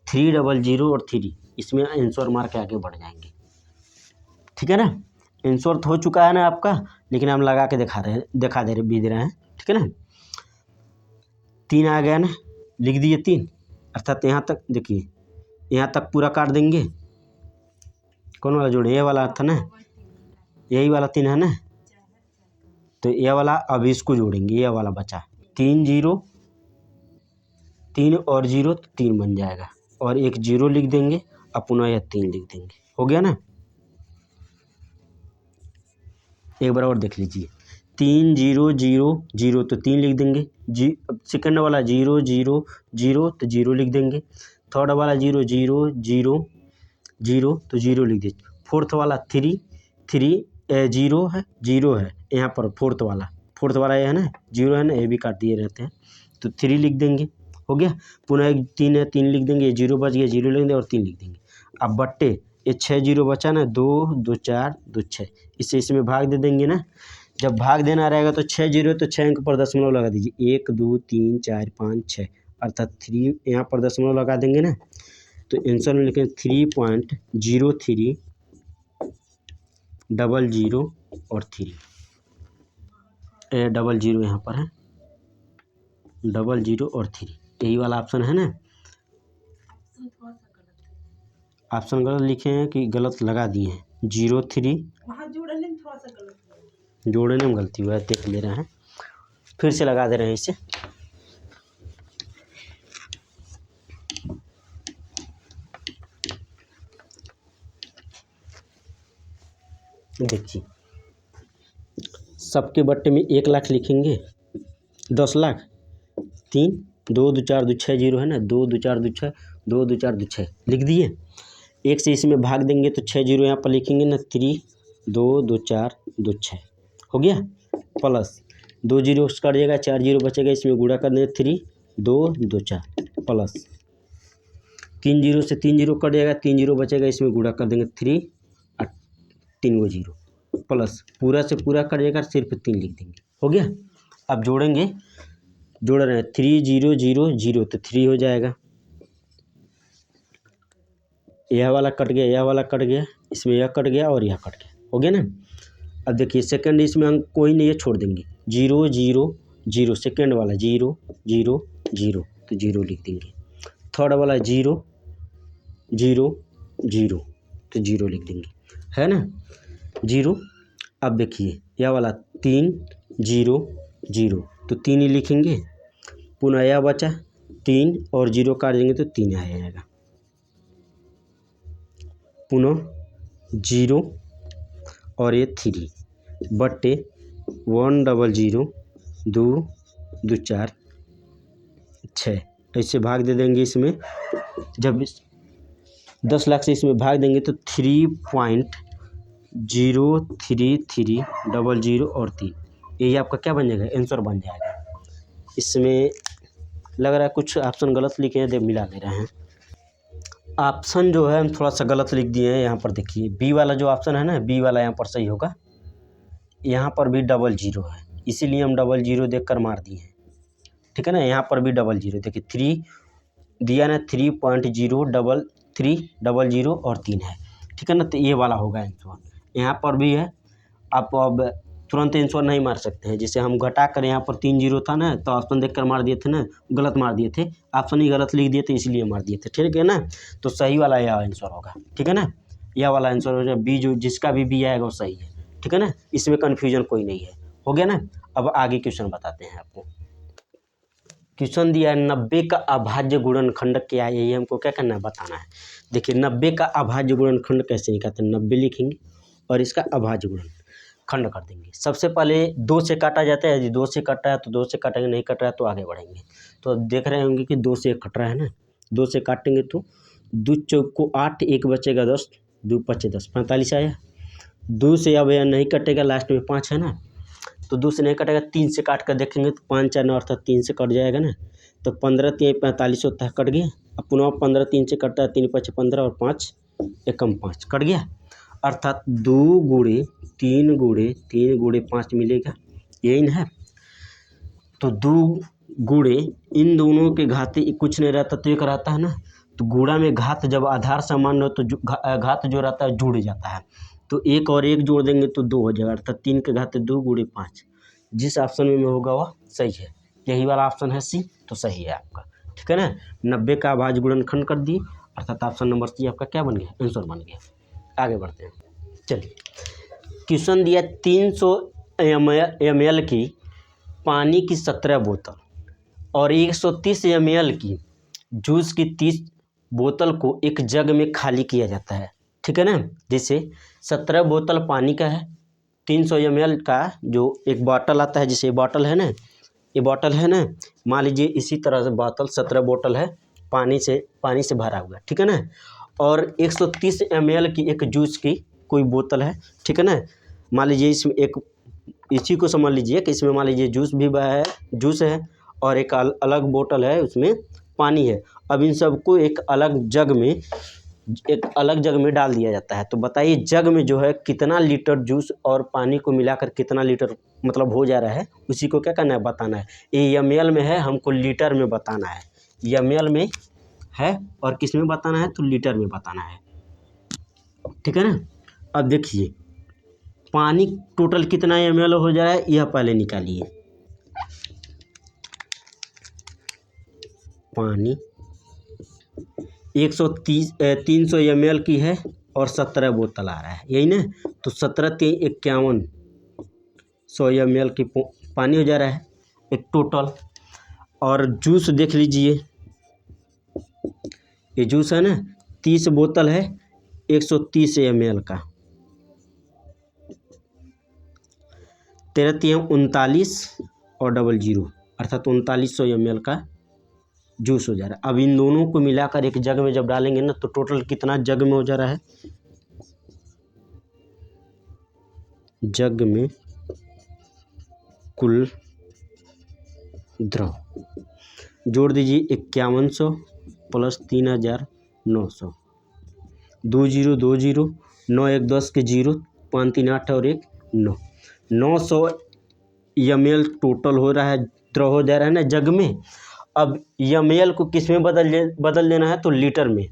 300 और 3 इसमें आंसर मार के आगे बढ़ जाएंगे, ठीक है ना। आंसर तो हो चुका है ना आपका, लेकिन हम लगा के दिखा दे रहे हैं, ठीक है ना। 3 आ गया ना, लिख दिए 3, अर्थात यहाँ तक देखिए, यहाँ तक पूरा काट देंगे। कौन वाला जोड़े, ये वाला था ना, यही वाला 3 है ना, तो ये वाला अब इसको जोड़ेंगे, ये वाला बचा 3 0 3 और 0 तो 3 बन जाएगा, और 1 0 लिख देंगे, अब पुनः यह 3 लिख देंगे, हो गया ना। एक बार और देख लीजिए, 3 0 0 0 तो 3 लिख देंगे, सेकंड वाला 0 0 0 तो 0 लिख देंगे, थर्ड वाला 0 0 0 0 तो 0 लिख दीजिए, फोर्थ वाला 3 3 0 है यहाँ पर, फोर्थ वाला ये है ना 0 है ना, ये भी काट दिए रहते हैं, तो 3 लिख देंगे, हो गया। पुनः 3 है, 3 लिख देंगे, 0 बच गया, 0 लिख देंगे और 3 लिख देंगे। अब बट्टे ये 6 0 बचा ना, 2 2 4 2 6, इससे इसमें भाग दे देंगे ना। जब भाग देना रहेगा तो 6 0 तो 6 अंक पर दशमलव लगा दीजिए, 1 2 3 4 5 6, अर्थात 3 यहाँ पर दशमलव लगा देंगे ना, तो आंसर में लिखेंगे 3.03 00 और 3 00 यहाँ पर है 00 और 3, यही वाला ऑप्शन है ना। ऑप्शन गलत लिखे हैं कि गलत लगा दिए हैं? 03 जोड़ने में गलती हुआ है, देख ले रहे हैं, फिर से लगा दे रहे हैं इसे। देखिए सबके बट्टे में 1 लाख लिखेंगे, 10 लाख 3 2 2 4 2 6 0 है ना, 2 2 4 2 6 2 2 4 2 6 लिख दिए। 1 से इसमें भाग देंगे तो 6 0 यहाँ पर लिखेंगे ना, 3 2 2 4 2 6 हो गया, प्लस 2 0 कट जाएगा, 4 0 बचेगा, इसमें गुणा कर देंगे 3 2 2 4 प्लस 3 0 से 3 0 कट जाएगा, 3 0 बचेगा, इसमें गुणा कर देंगे 3 3 0 प्लस पूरा से पूरा कट जाएगा, सिर्फ 3 लिख देंगे, हो गया। अब जोड़ेंगे, जोड़ रहे हैं 3 0 0 0 तो 3 हो जाएगा, यह वाला कट गया, यह वाला कट गया, इसमें यह कट गया और यह कट गया, हो गया ना। अब देखिए सेकंड इसमें अंक कोई नहीं है, छोड़ देंगे 0 0 0, सेकंड वाला 0 0 0 तो 0 लिख देंगे, थर्ड वाला 0 0 0 तो 0 लिख देंगे, है ना 0। अब देखिए यह वाला 3 0 0 तो 3 ही लिखेंगे, पुनः यह बचा 3 और 0 काट देंगे तो 3 आ जाएगा, पुनः 0 और ये 3 बट्टे 1 0 0 2 2 4 6, ऐसे भाग दे देंगे। इसमें जब 10 लाख से इसमें भाग देंगे तो 3.033 00 और 3, यही आपका क्या बन जाएगा, आंसर बन जाएगा। इसमें लग रहा है कुछ ऑप्शन गलत लिखे हैं, मिला दे रहे हैं। ऑप्शन जो है हम थोड़ा सा गलत लिख दिए हैं, यहाँ पर देखिए बी वाला जो ऑप्शन है ना, बी वाला यहाँ पर सही होगा, यहाँ पर भी 00 है, इसीलिए हम 00 देखकर मार दिए हैं, ठीक है ना। यहाँ पर भी 00 देखिए 3 दिया ना, 3.033 00 और 3 है, ठीक है ना, तो ये वाला होगा आंसर। यहाँ पर भी है, आप अब तुरंत आंसर नहीं मार सकते हैं, जैसे हम घटा कर यहाँ पर 3 0 था ना, तो ऑप्शन देखकर मार दिए थे ना, गलत मार दिए थे, ऑप्शन ही गलत लिख दिए थे इसलिए मार दिए थे, ठीक है ना। तो सही वाला यह आंसर होगा, ठीक है ना, यह वाला आंसर हो जाए बी, जो जिसका भी बी आएगा वो सही है, ठीक है ना, इसमें कन्फ्यूजन कोई नहीं है, हो गया ना। अब आगे क्वेश्चन बताते हैं आपको। क्वेश्चन दिया है 90 का अभाज्य गुणनखंड क्या है, यही हमको क्या करना है, बताना है। देखिए 90 का अभाज्य गुणनखंड कैसे निकालते हैं, 90 लिखेंगे और इसका अभाज्य गुणनखंड कर देंगे। सबसे पहले 2 से काटा जाता है, यदि 2 से कट रहा है तो 2 से काटेंगे, नहीं कट रहा है तो आगे बढ़ेंगे। तो देख रहे होंगे कि 2 से कट रहा है ना, 2 से काटेंगे तो 2 चौक को 8, 1 बचेगा 10, 2 5 10 45 आया। 2 से अब यह नहीं कटेगा, लास्ट में 5 है ना, तो 2 से नहीं कटेगा, 3 से काट कर देखेंगे तो 5 4 9 अर्थात 3 से कट जाएगा ना, तो 15 3 45 होता है, कट गया। अब पुनः 15 3 से कटता है, 3 5 15 और 5 एकम 5 कट गया, अर्थात 2 गुणे 3 गुणे 3 गुणे 5 मिलेगा, यही ना है। तो 2 गुणे इन दोनों के घाते कुछ नहीं रहता तो एक रहता है ना, तो गुणा में घात जब आधार समान हो तो घात जो रहता है जुड़ जाता है, तो 1 और 1 जोड़ देंगे तो 2 हो जाएगा, अर्थात 3 के घाते 2 गुणे 5, जिस ऑप्शन में होगा वह सही है, यही वाला ऑप्शन है सी, तो सही है आपका, ठीक है ना। 90 का अभाज्य गुणनखंड कर दिए, अर्थात ऑप्शन नंबर सी आपका क्या बन गया, आंसर बन गया। आगे बढ़ते हैं, चलिए क्वेश्चन दिया 300 ml की पानी की 17 बोतल और 130 ml की जूस की 30 बोतल को एक जग में खाली किया जाता है, ठीक है ना। जैसे 17 बोतल पानी का है, 300 ml का जो एक बॉटल आता है, जैसे बॉटल है ना, ये बॉटल है ना, मान लीजिए इसी तरह से बोतल 17 बोतल है, पानी से भरा हुआ, ठीक है ना, और 130 ml की एक जूस की कोई बोतल है, ठीक है ना। मान लीजिए इसमें एक, इसी को समझ लीजिए कि इसमें मान लीजिए जूस भी है, जूस है, और एक अलग बोतल है उसमें पानी है। अब इन सबको एक अलग जग में डाल दिया जाता है, तो बताइए जग में जो है कितना लीटर जूस और पानी को मिलाकर कितना लीटर मतलब हो जा रहा है, उसी को क्या करना है, बताना है। ये ml में है, हमको लीटर में बताना है, ml में है और किस में बताना है तो लीटर में बताना है, ठीक है ना। अब देखिए पानी टोटल कितना ml हो जा रहा है यह पहले निकालिए। पानी 300 ml की है और 17 बोतल आ रहा है, यही ना। तो 17 × 51 100 ml की पानी हो जा रहा है एक टोटल। और जूस देख लीजिए, ये जूस है ना 30 बोतल है 130 ml का, 39 और 00 अर्थात 3900 ml का जूस हो जा रहा है। अब इन दोनों को मिलाकर एक जग में जब डालेंगे ना तो टोटल कितना जग में हो जा रहा है, जग में कुल द्रव जोड़ दीजिए 5100 प्लस 3900, 20 20 9 1 10 के 0, 5 3 8 और 1 9, 900 ml टोटल हो रहा है, द्रव हो जा रहा है ना जग में। अब ml को किस में बदल देना है तो लीटर में।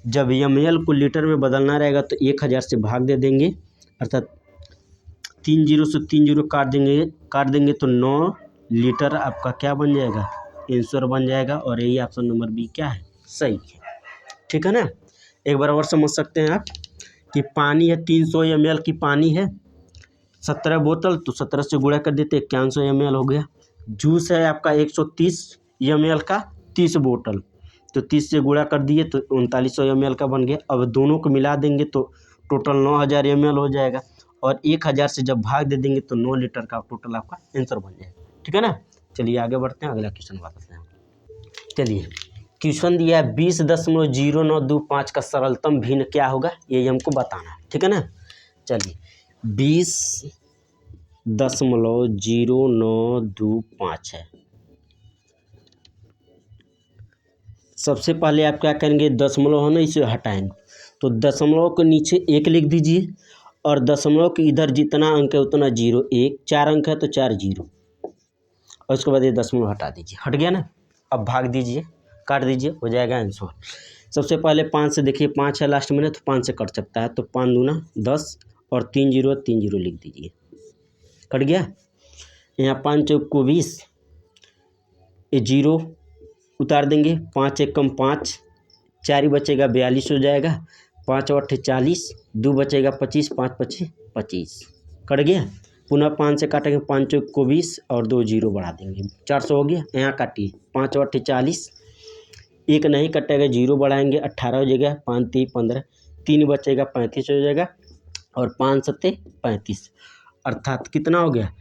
जब ml को लीटर में बदलना रहेगा तो 1000 से भाग दे देंगे, अर्थात 3 0 से 3 0 काट देंगे तो 9 लीटर आपका क्या बन जाएगा, आंसर बन जाएगा। और यही ऑप्शन नंबर बी क्या है, सही है, ठीक है ना। एक बार और समझ सकते हैं आप कि पानी है 300 ml की पानी है, 17 बोतल तो 17 से गुणा कर देते 5100 ml हो गया। जूस है आपका 130 ml का 30 बोतल, तो 30 से गुणा कर दिए तो 3900 ml का बन गया। अब दोनों को मिला देंगे तो टोटल 9000 ml हो जाएगा और 1000 से जब भाग दे देंगे तो 9 लीटर का टोटल आपका आंसर बन जाएगा, ठीक है ना। चलिए आगे बढ़ते हैं, अगला क्वेश्चन बताते हैं। चलिए क्वेश्चन दिया है 20.0925 का सरलतम भिन्न क्या होगा, ये हमको बताना है, ठीक है ना। चलिए 20.0925 है। सबसे पहले आप क्या करेंगे, दशमलव है ना इसे हटाएंगे, तो दशमलव के नीचे 1 लिख दीजिए और दशमलव के इधर जितना अंक है उतना 0, 1 4 अंक है तो 4 0 और उसके बाद ये दशमलव हटा दीजिए, हट गया ना। अब भाग दीजिए, काट दीजिए, हो जाएगा आंसर। सबसे पहले 5 से देखिए, 5 है लास्ट में ना तो 5 से कट सकता है, तो 5 दूना 10 और 3 0 लिख दीजिए, कट गया। यहाँ 5 चौक को 20, ये 0 उतार देंगे, 5 1 कम 5, 4 ही बचेगा 42 हो जाएगा, 5 8 40, 2 बचेगा 25, 5 5 25, कट गया। पुनः 5 से काटेंगे, 5 चौक को 20 और 2 0 बढ़ा देंगे, 400 हो गया। यहाँ काटिए, 5 8 40, 1 नहीं कटेगा 0 बढ़ाएंगे 18 हो जाएगा, 5 3 15, 3 बचेगा 35 हो जाएगा और 5 7 35, अर्थात कितना हो गया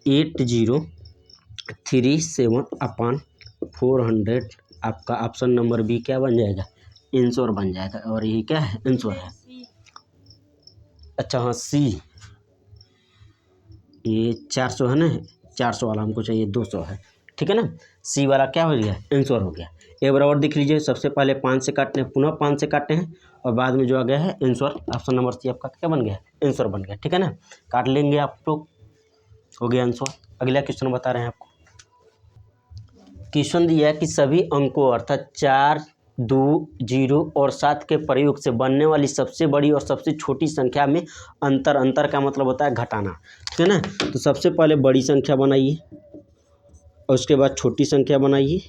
8037/400। आपका ऑप्शन नंबर बी क्या बन जाएगा, आंसर बन जाएगा। और यही क्या है, आंसर है। अच्छा हाँ सी, ये 400 है ना, 400 वाला हमको चाहिए 200 है, ठीक है ना। सी वाला क्या हो गया, आंसर हो गया। एक बार और देख लीजिए, सबसे पहले 5 से काटते हैं, पुनः 5 से काटते हैं और बाद में जो आ गया है आंसर, ऑप्शन नंबर सी आपका क्या बन गया, आंसर बन गया, ठीक है ना। काट लेंगे आप लोग, हो गया आंसर। अगला क्वेश्चन बता रहे हैं आपको। क्वेश्चन दिया है कि सभी अंकों अर्थात 4 2 0 और 7 के प्रयोग से बनने वाली सबसे बड़ी और सबसे छोटी संख्या में अंतर का मतलब होता है घटाना, ठीक है ना। तो सबसे पहले बड़ी संख्या बनाइए और उसके बाद छोटी संख्या बनाइए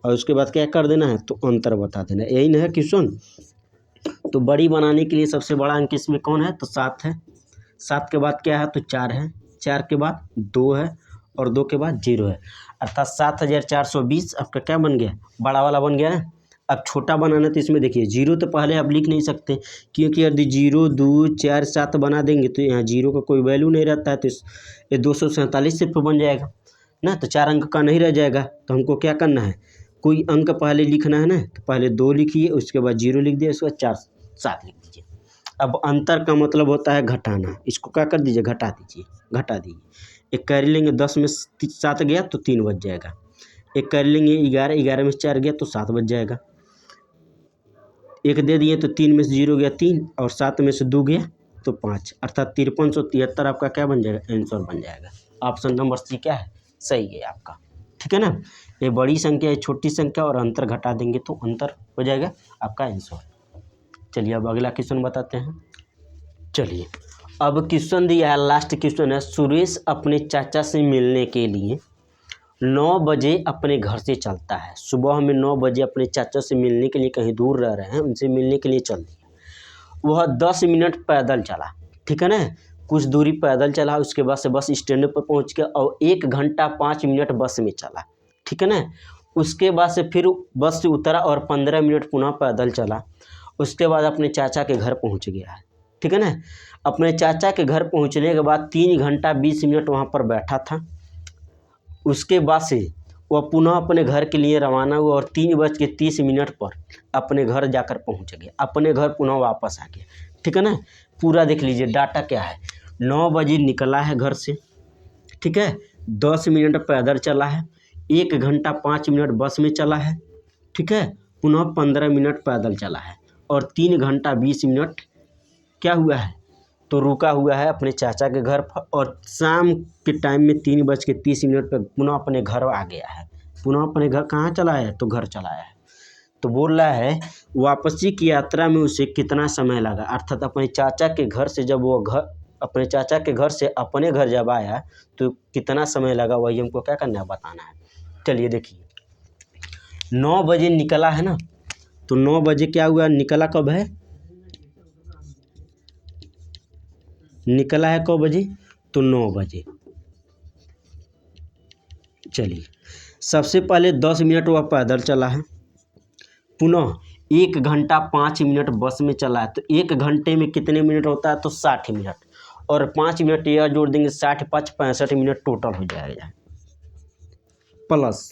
और उसके बाद क्या कर देना है तो अंतर बता देना, यही ना है क्वेश्चन। तो बड़ी बनाने के लिए सबसे बड़ा अंक इसमें कौन है तो 7 है, 7 के बाद क्या है तो 4 है, 4 के बाद 2 है और 2 के बाद 0 है, अर्थात 7420 आपका क्या बन गया, बड़ा वाला बन गया ना। अब छोटा बनाना तो इसमें देखिए 0 तो पहले आप लिख नहीं सकते, क्योंकि यदि 0 2 4 7 बना देंगे तो यहाँ 0 का कोई वैल्यू नहीं रहता है, तो ये 247 सिर्फ बन जाएगा ना, तो 4 अंक का नहीं रह जाएगा। तो हमको क्या करना है, कोई अंक पहले लिखना है ना, तो पहले 2 लिखिए, उसके बाद 0 लिख दिए, उसके बाद 4 7 लिख दीजिए। अब अंतर का मतलब होता है घटाना, इसको क्या कर दीजिए, घटा दीजिए, घटा दीजिए। एक कैरी लेंगे, 10 में 7 गया तो 3 बच जाएगा। एक कैरी लेंगे 11, 11 में 4 गया तो 7 बच जाएगा। एक दे दिए तो 3 में से 0 गया 3 और 7 में से 2 गया तो 5, अर्थात 5373 आपका क्या बन जाएगा, आंसर बन जाएगा। ऑप्शन नंबर सी क्या है, सही है आपका, ठीक है। ठीक है ना। ये बड़ी संख्या है, छोटी संख्या, और अंतर घटा देंगे तो अंतर हो जाएगा आपका आंसर। चलिए अब अगला क्वेश्चन बताते हैं। चलिए अब क्वेश्चन दिया है, लास्ट क्वेश्चन है। सुरेश अपने चाचा से मिलने के लिए 9 बजे अपने घर से चलता है। सुबह में 9 बजे अपने चाचा से मिलने के लिए, कहीं दूर रह रहे हैं, उनसे मिलने के लिए चल दिया। वह 10 मिनट पैदल चला, ठीक है ना, कुछ दूरी पैदल चला, उसके बाद से बस स्टैंड पर पहुंच गया और 1 घंटा 5 मिनट बस में चला, ठीक है ना। उसके बाद से फिर बस से उतरा और 15 मिनट पुनः पैदल चला। उसके बाद अपने चाचा के घर पहुंच गया है, ठीक है ना। अपने चाचा के घर पहुंचने के बाद 3 घंटा 20 मिनट वहाँ पर बैठा था। उसके बाद से वह पुनः अपने घर के लिए रवाना हुआ और 3:30 पर अपने घर जाकर पहुंच गया, अपने घर पुनः वापस आ गया, ठीक है ना। पूरा देख लीजिए डाटा क्या है। 9 बजे निकला है घर से, ठीक है, 10 मिनट पैदल चला है, 1 घंटा 5 मिनट बस में चला है, ठीक है, पुनः 15 मिनट पैदल चला है और 3 घंटा 20 मिनट क्या हुआ है तो रुका हुआ है अपने चाचा के घर पर, और शाम के टाइम में 3:30 पर पुनः अपने घर आ गया है। पुनः अपने घर कहाँ चला है तो घर चला है। तो बोल रहा है वापसी की यात्रा में उसे कितना समय लगा, अर्थात अपने चाचा के घर से जब वो घर अपने चाचा के घर से अपने घर जब आया तो कितना समय लगा, वही हमको क्या करना है बताना है। चलिए देखिए 9 बजे निकला है ना, तो 9 बजे क्या हुआ, निकला कब है, निकला है कब बजे तो 9 बजे। चलिए सबसे पहले 10 मिनट वह पैदल चला है, पुनः 1 घंटा 5 मिनट बस में चला है। तो 1 घंटे में कितने मिनट होता है तो 60 मिनट, और 5 मिनट यह जोड़ देंगे, 60 5 65 मिनट टोटल हो जाएगा। प्लस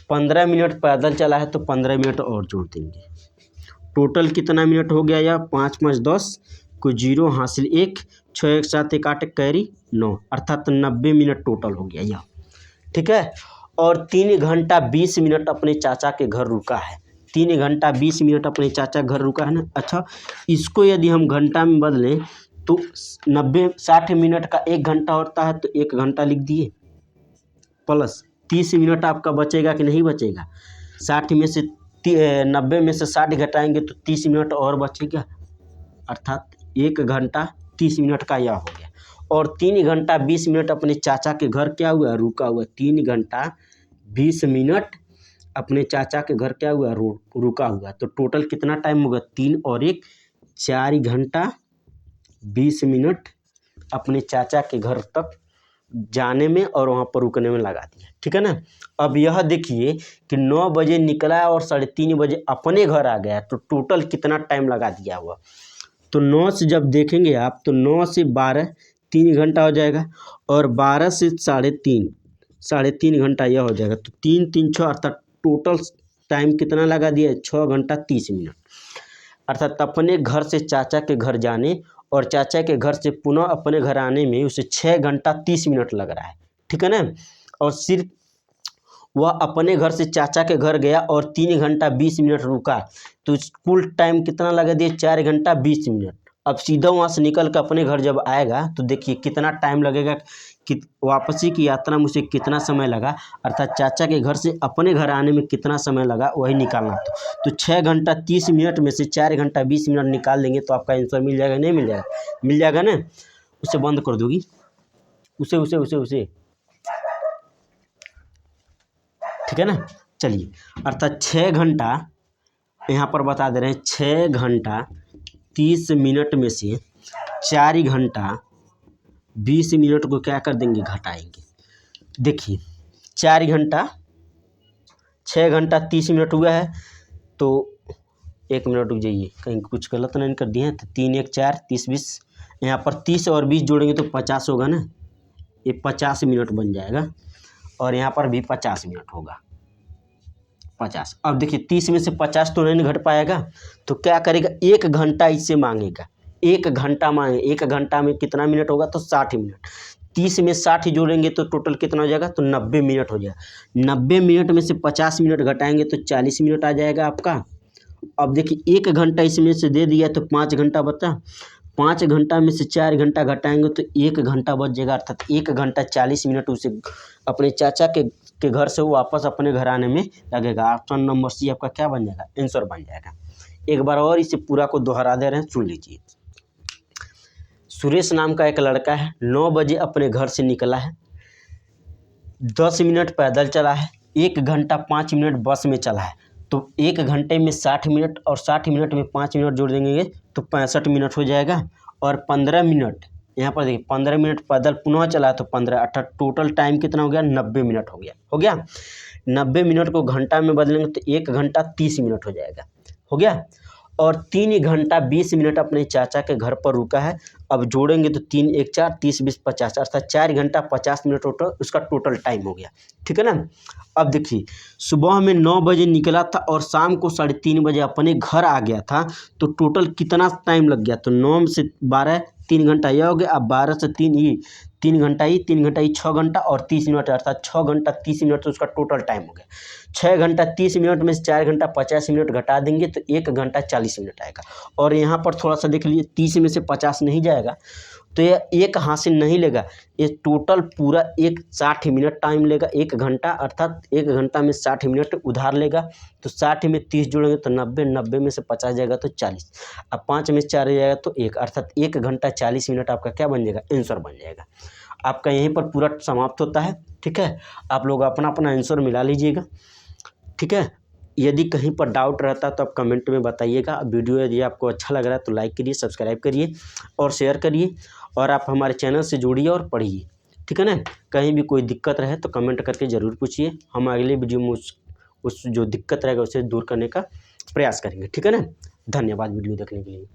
15 मिनट पैदल चला है तो 15 मिनट और जोड़ देंगे, टोटल कितना मिनट हो गया, या 5 5 10 को 0 हासिल 1, 6 1 7 1 8 कैरी 9, अर्थात 90 मिनट टोटल हो गया यह, ठीक है। और 3 घंटा 20 मिनट अपने चाचा के घर रुका है, 3 घंटा 20 मिनट अपने चाचा घर रुका है ना। अच्छा इसको यदि हम घंटा में बदलें तो 60 मिनट का 1 घंटा होता है तो 1 घंटा लिख दिए, प्लस 30 मिनट आपका बचेगा कि नहीं बचेगा, 60 में से 90 में से 60 घटाएंगे तो 30 मिनट और बचेगा, अर्थात 1 घंटा 30 मिनट का यह हो गया। और 3 घंटा 20 मिनट अपने चाचा के घर क्या हुआ रुका हुआ, 3 घंटा 20 मिनट अपने चाचा के घर क्या हुआ रुका हुआ। तो टोटल कितना टाइम होगा, 3 और 1 4 घंटा 20 मिनट अपने चाचा के घर तक जाने में और वहाँ पर रुकने में लगा दिया, ठीक है ना। अब यह देखिए कि 9 बजे निकला और 3:30 बजे अपने घर आ गया, तो टोटल कितना टाइम लगा दिया हुआ। तो 9 से जब देखेंगे आप तो 9 से 12 3 घंटा हो जाएगा, और 12 से 3.5 घंटा यह हो जाएगा। तो 3 3 6 अर्थात टोटल टाइम कितना लगा दिया, 6 घंटा 30 मिनट, अर्थात अपने घर से चाचा के घर जाने और चाचा के घर से पुनः अपने घर आने में उसे 6 घंटा 30 मिनट लग रहा है, ठीक है ना। और सिर्फ वह अपने घर से चाचा के घर गया और 3 घंटा 20 मिनट रुका, तो कुल टाइम कितना लगा दिया, 4 घंटा 20 मिनट। अब सीधा वहाँ से निकल कर अपने घर जब आएगा तो देखिए कितना टाइम लगेगा, कि वापसी की यात्रा में उसे कितना समय लगा, अर्थात चाचा के घर से अपने घर आने में कितना समय लगा वही निकालना था। तो 6 घंटा 30 मिनट में से 4 घंटा 20 मिनट निकाल देंगे तो आपका आंसर मिल जाएगा, नहीं मिल जाएगा, मिल जाएगा ना। उसे बंद कर दोगी, उसे उसे उसे उसे ठीक है ना। चलिए अर्थात 6 घंटा यहाँ पर बता दे रहे हैं, 6 घंटा 30 मिनट में से 4 घंटा 20 मिनट को क्या कर देंगे, घटाएंगे। देखिए 4 घंटा 6 घंटा 30 मिनट हुआ है, तो 1 मिनट रुक जाइए, कहीं कुछ गलत नहीं कर दिए हैं। तो 3 1 4 30 20, यहाँ पर 30 और 20 जोड़ेंगे तो 50 होगा ना, ये 50 मिनट बन जाएगा, और यहाँ पर भी 50 मिनट होगा, 50। अब देखिए 30 में से 50 तो नहीं घट पाएगा, तो क्या करेगा, 1 घंटा इससे मांगेगा, 1 घंटा मांगे, 1 घंटा में कितना मिनट होगा तो 60 मिनट, 30 में 60 जोड़ेंगे तो टोटल कितना हो जाएगा तो 90 मिनट हो जाएगा। 90 मिनट में से 50 मिनट घटाएंगे तो 40 मिनट आ जाएगा आपका। अब देखिए 1 घंटा इसमें से दे दिया तो 5 घंटा बचा, 5 घंटा में से 4 घंटा घटाएंगे तो 1 घंटा बच जाएगा, अर्थात 1 घंटा 40 मिनट उसे अपने चाचा के घर से वो वापस अपने घर आने में लगेगा। ऑप्शन नंबर सी आपका क्या बन जाएगा, आंसर बन जाएगा। एक बार और इसे पूरा को दोहरा दे रहे हैं, सुन लीजिए। सुरेश नाम का एक लड़का है, 9 बजे अपने घर से निकला है, 10 मिनट पैदल चला है, 1 घंटा 5 मिनट बस में चला है। तो 1 घंटे में 60 मिनट और 60 मिनट में 5 मिनट जोड़ देंगे तो 65 मिनट हो जाएगा। और 15 मिनट यहाँ पर देखिए 15 मिनट पैदल पुनः चला तो 15, अर्थात टोटल टाइम कितना हो गया, 90 मिनट हो गया। 90 मिनट को घंटा में बदलेंगे तो 1 घंटा 30 मिनट हो जाएगा, हो गया। और 3 घंटा 20 मिनट अपने चाचा के घर पर रुका है। अब जोड़ेंगे तो 3 1 4 30 20 50, अर्थात 4 घंटा 50 मिनट टोटल उसका टोटल टाइम हो गया, ठीक है ना। अब देखिए सुबह में 9 बजे निकला था और शाम को 3:30 बजे अपने घर आ गया था, तो टोटल कितना टाइम लग गया, तो 9 से 12 3 घंटा यह हो गया। अब 12 से 3 ही 3 घंटा ही 6 घंटा और 30 मिनट, अर्थात 6 घंटा 30 मिनट तो उसका टोटल टाइम हो गया। 6 घंटा 30 मिनट में से 4 घंटा 50 मिनट घटा देंगे तो 1 घंटा 40 मिनट आएगा। और यहाँ पर थोड़ा सा देख लीजिए, 30 में से 50 नहीं जाएगा तो यह एक हाथ से नहीं लेगा, ये टोटल पूरा 60 मिनट टाइम लेगा, 1 घंटा, अर्थात 1 घंटा में 60 मिनट उधार लेगा। तो 60 में 30 जोड़ेंगे तो 90, 90 में से 50 जाएगा तो 40, अब 5 में से 4 जाएगा तो 1, अर्थात 1 घंटा 40 मिनट आपका क्या बन जाएगा, आंसर बन जाएगा। आपका यहीं पर पूरा समाप्त होता है, ठीक है। आप लोग अपना अपना आंसर मिला लीजिएगा, ठीक है। यदि कहीं पर डाउट रहता है तो आप कमेंट में बताइएगा। वीडियो यदि आपको अच्छा लग रहा है तो लाइक करिए, सब्सक्राइब करिए और शेयर करिए, और आप हमारे चैनल से जुड़िए और पढ़िए, ठीक है ना। कहीं भी कोई दिक्कत रहे तो कमेंट करके ज़रूर पूछिए, हम अगले वीडियो में उस जो दिक्कत रहेगा उसे दूर करने का प्रयास करेंगे, ठीक है ना। धन्यवाद वीडियो देखने के लिए।